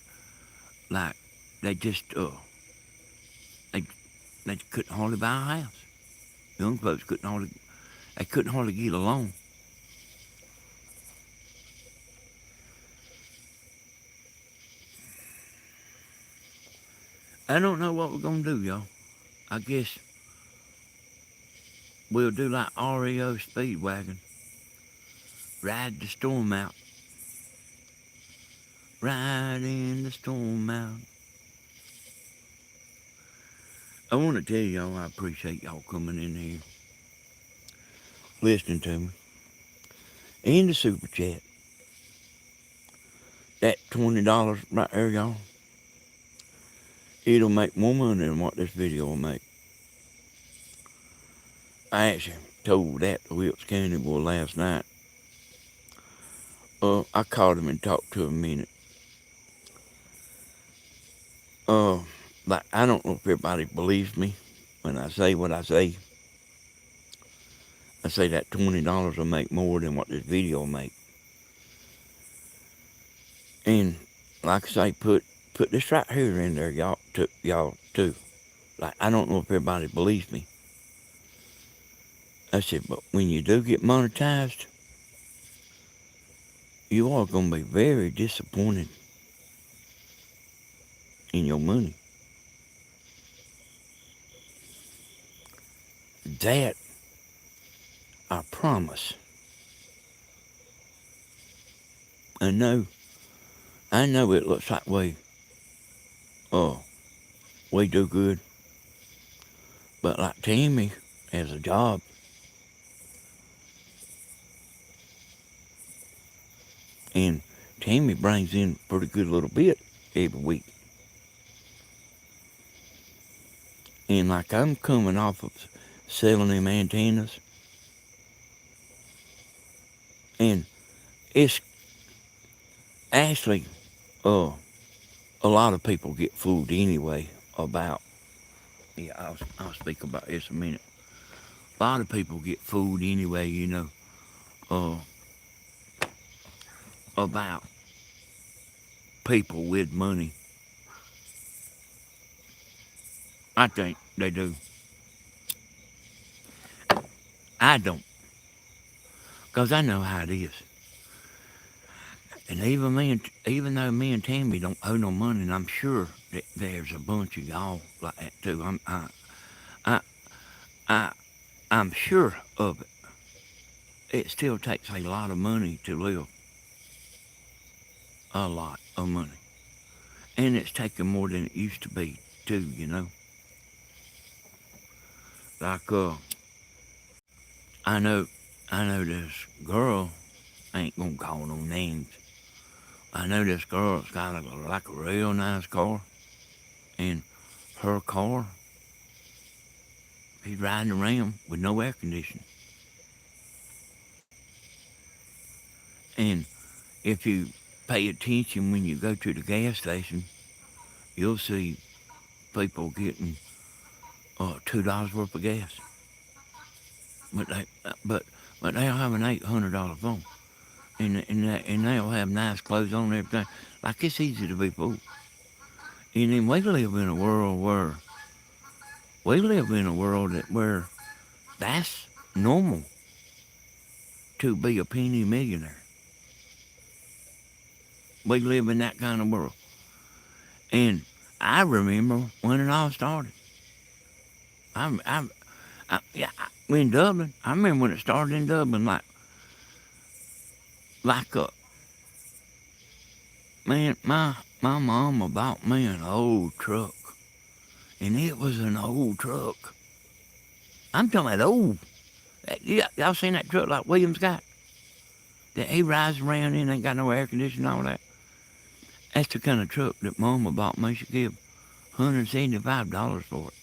[SPEAKER 1] like, they just, they, they couldn't hardly buy a house. Young folks they couldn't hardly get a loan. I don't know what we're gonna do, y'all. I guess we'll do like REO Speedwagon. Ride the storm out. Ride in the storm out. I want to tell y'all I appreciate y'all coming in here, listening to me, and the super chat. That $20 right there, y'all, it'll make more money than what this video will make. I actually told that to Wilkes County boy last night. I called him and talked to him a minute. Uh, like, I don't know if everybody believes me when I say what I say. I say that $20 will make more than what this video will make. And like I say, put this right here in there, y'all too. Like, I don't know if everybody believes me. I said, but when you do get monetized, you are going to be very disappointed in your money. That, I promise. I know it looks like we do good. But like Tammy has a job, and Tammy brings in a pretty good little bit every week. And like I'm coming off of selling them antennas, and it's actually, a lot of people get fooled anyway about, I'll speak about this a minute. A lot of people get fooled anyway, about people with money. I think they do. I don't, 'cause I know how it is. And even though me and Tammy don't owe no money, and I'm sure that there's a bunch of y'all like that too. I, I, I'm sure of it. It still takes a lot of money to live. A lot of money. And it's taking more than it used to be too. Like, I know, I know this girl, I ain't gonna call no names. I know this girl's got like a real nice car, and her car, she's riding around with no air conditioning. And if you pay attention when you go to the gas station, you'll see people getting $2 worth of gas. But they'll have an $800 phone, and they'll have nice clothes on and everything. Like, it's easy to be fooled. And then we live in a world where that's normal to be a penny millionaire. We live in that kind of world. And I remember when it all started. In Dublin, I remember when it started in Dublin, man, my mama bought me an old truck, and it was an old truck. I'm talking about old. Y'all seen that truck like Williams got? That he rides around in, ain't got no air conditioning and all that. That's the kind of truck that Mama bought me. She gave $175 for it.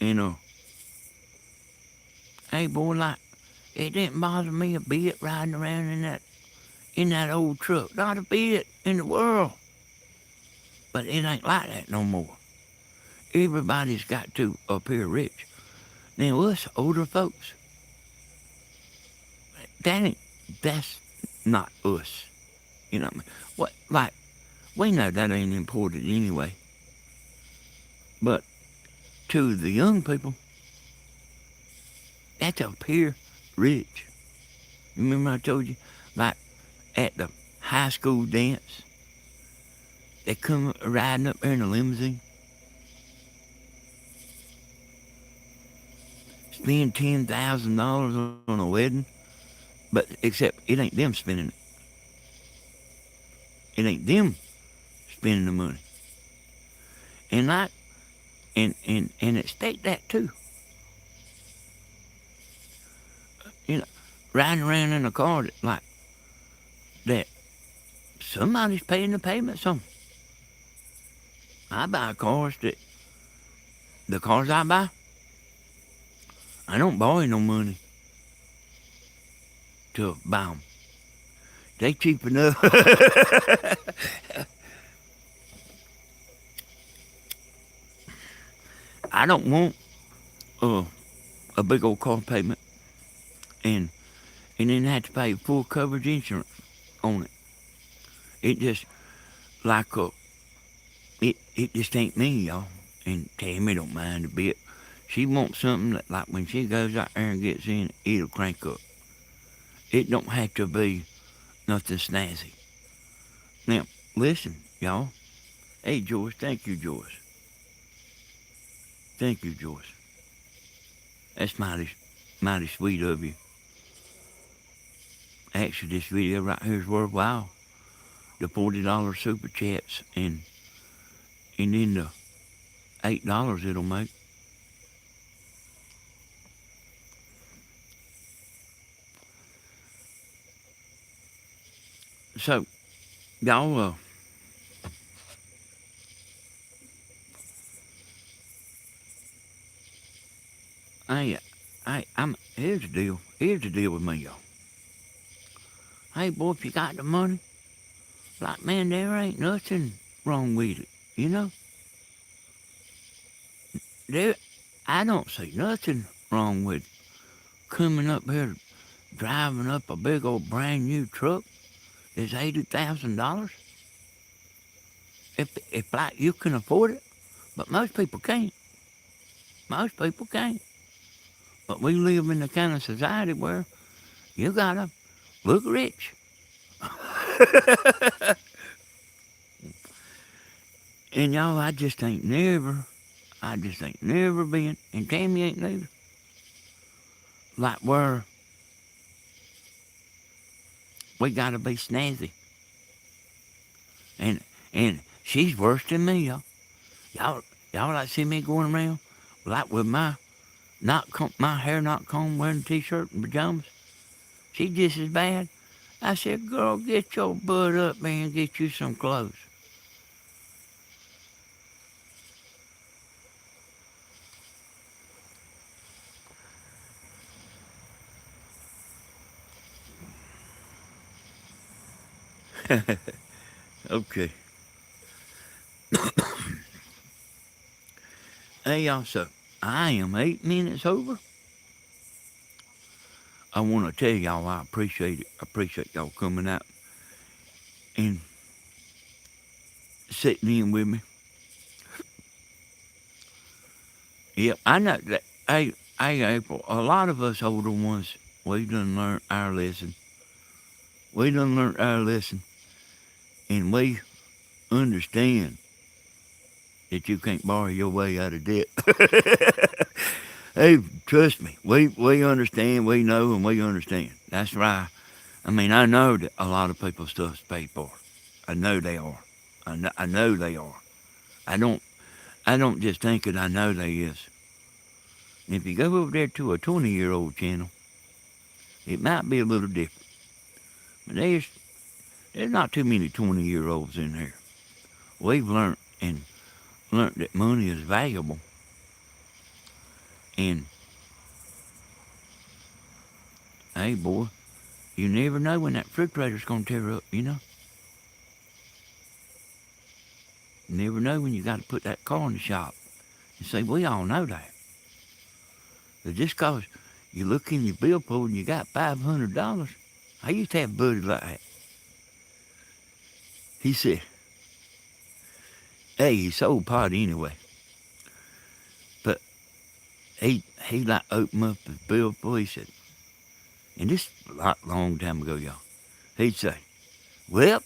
[SPEAKER 1] And hey boy, like, it didn't bother me a bit riding around in that old truck. Not a bit in the world. But it ain't like that no more. Everybody's got to appear rich. Now us older folks, that's not us. You know what I mean? Like, we know that ain't important anyway. But to the young people, that's appear rich. You remember I told you? Like, at the high school dance, they come riding up there in a limousine, spend $10,000 on a wedding, but except it ain't them spending it. It ain't them spending the money. And expect that too. You know, riding around in a car that somebody's paying the payments on. I buy the cars I buy, I don't borrow no money to buy them. They cheap enough. I don't want uh, a big old car payment and then have to pay full coverage insurance on it. It just like it just ain't me, y'all. And Tammy don't mind a bit. She wants something that, like when she goes out there and gets in, it'll crank up. It don't have to be nothing snazzy. Now, listen, y'all. Hey, Joyce, thank you, Joyce. Thank you, Joyce. That's mighty sweet of you. Actually, this video right here is worthwhile. The $40 super chats and then the $8 it'll make. So, y'all, here's the deal. Here's the deal with me, y'all. Hey, boy, if you got the money, like, man, there ain't nothing wrong with it, you know? I don't see nothing wrong with coming up here, driving up a big old brand new truck that's $80,000. If like you can afford it, but most people can't. Most people can't. But we live in the kind of society where you gotta look rich. And y'all, I just ain't never been, and Tammy ain't neither, like where we gotta be snazzy. And she's worse than me, y'all. Y'all like see me going around like with my my hair not combed, wearing a t-shirt and pajamas. She's just as bad. I said, girl, get your butt up, man, and get you some clothes. Okay. Hey, y'all, so I am 8 minutes over. I want to tell y'all I appreciate it. I appreciate y'all coming out and sitting in with me. Yep, I know that. Hey, April, a lot of us older ones, we done learned our lesson. We done learned our lesson, and we understand that you can't borrow your way out of debt. Hey, trust me, we understand, we know, and we understand. That's right. I mean, I know that a lot of people's stuff's paid for. I know they are. I know they are. I don't just think it. I know they is. And if you go over there to a 20-year-old channel, it might be a little different. But there's not too many 20-year-olds in here. We've learned that money is valuable. And hey, boy, you never know when that refrigerator's gonna tear up. You know. You never know when you got to put that car in the shop. And see, we all know that. But just cause you look in your billfold and you got $500, I used to have a buddy like that. He said, hey, he sold pot anyway. But he like opened up his billfold. He said, and this a long time ago, y'all. He'd say, well,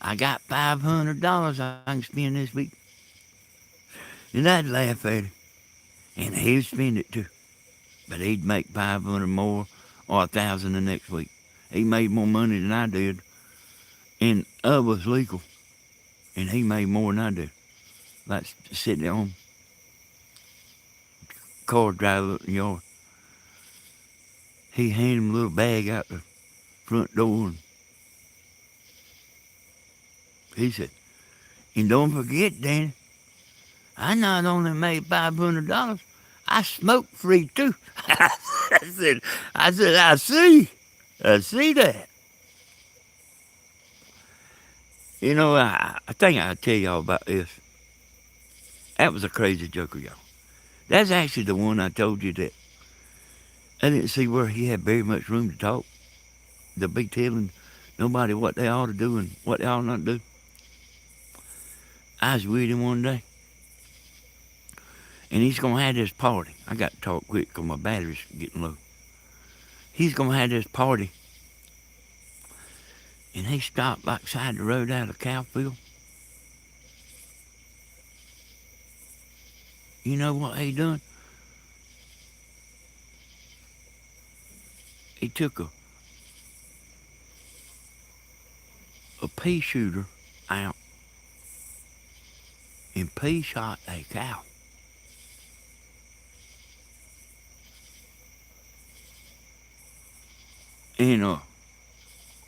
[SPEAKER 1] I got $500 I can spend this week. And I'd laugh at him. And he'd spend it too. But he'd make 500 more or 1,000 the next week. He made more money than I did. And I was legal. And he made more than I did. Like sitting on car driver up in the yard. He handed him a little bag out the front door. And he said, and don't forget, Danny, I not only made $500, I smoke free too. I said, I see that. You know, I think I'll tell y'all about this. That was a crazy joker, y'all. That's actually the one I told you that I didn't see where he had very much room to talk, to be telling nobody what they ought to do and what they ought not to do. I was with him one day, and he's going to have this party. I got to talk quick because my battery's getting low. He's going to have this party, and he stopped like side the road out of Cowfield. You know what he done? He took a pea shooter out and pea shot a cow. And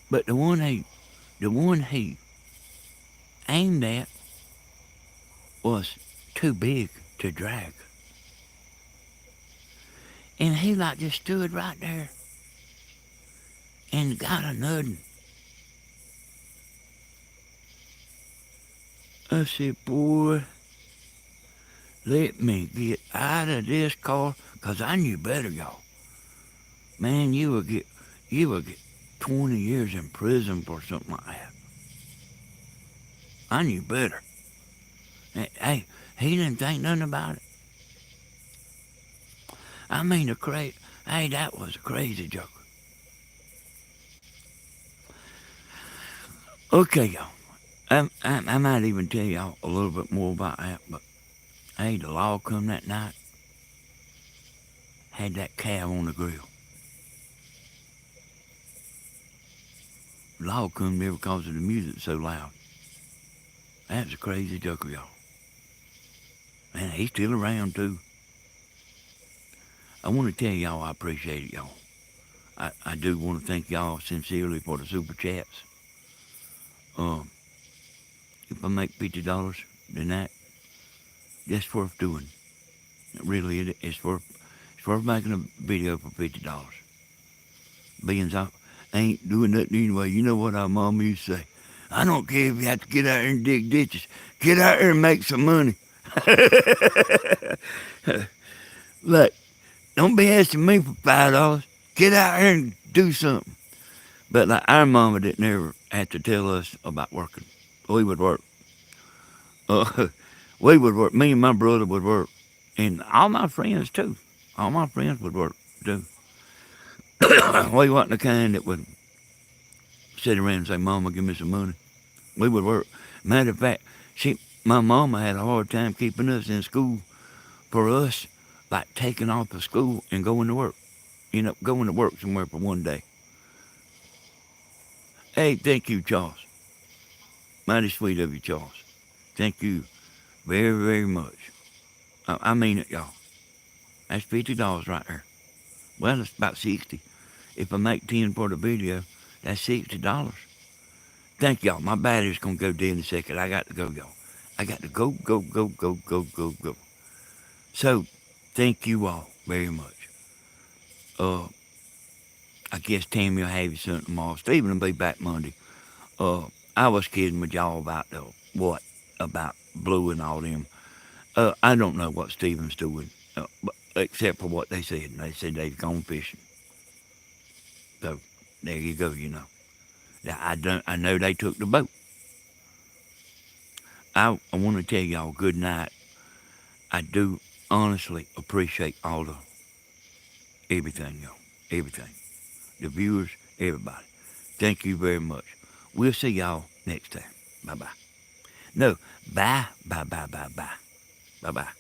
[SPEAKER 1] but the one he aimed at was too big to drag. And he like just stood right there and got a nutting. I said, boy, let me get out of this car, 'cause I knew better, y'all. Man, you would get 20 years in prison for something like that. I knew better. Hey, he didn't think nothing about it. I mean, that was a crazy joker. Okay, y'all. I might even tell y'all a little bit more about that, but hey, the law come that night, had that cow on the grill. Law come there because of the music so loud. That was a crazy joker, y'all. Man, he's still around too. I want to tell y'all I appreciate it, y'all. I do want to thank y'all sincerely for the super chats. If I make $50, then that's worth doing. It really is. It's worth making a video for $50. Being I ain't doing nothing anyway. You know what our mama used to say? I don't care if you have to get out there and dig ditches. Get out there and make some money. Look, don't be asking me for $5. Get out there and do something. But like our mama didn't ever have to tell us about working. We would work. We would work. Me and my brother would work. And all my friends too. All my friends would work too. We wasn't the kind that would sit around and say, Mama, give me some money. We would work. Matter of fact, my mama had a hard time keeping us in school for us, like taking off of school and going to work. You know, going to work somewhere for one day. Hey, thank you, Charles. Mighty sweet of you, Charles. Thank you very, very much. I mean it, y'all. That's $50 right there. Well, it's about 60. If I make 10 for the video, that's $60. Thank y'all. My battery's gonna go dead in a second. I got to go, y'all. I got to go, go, go, go, go, go, go. So, thank you all very much. I guess Tammy will have you something tomorrow. Stephen will be back Monday. I was kidding with y'all about about Blue and all them. I don't know what Stephen's doing, except for what they said. They said they've gone fishing. So there you go. You know. I know they took the boat. I want to tell y'all good night. I do honestly appreciate all the everything, y'all. Everything. The viewers, everybody. Thank you very much. We'll see y'all next time. Bye bye. No, bye, bye, bye, bye, bye. Bye bye.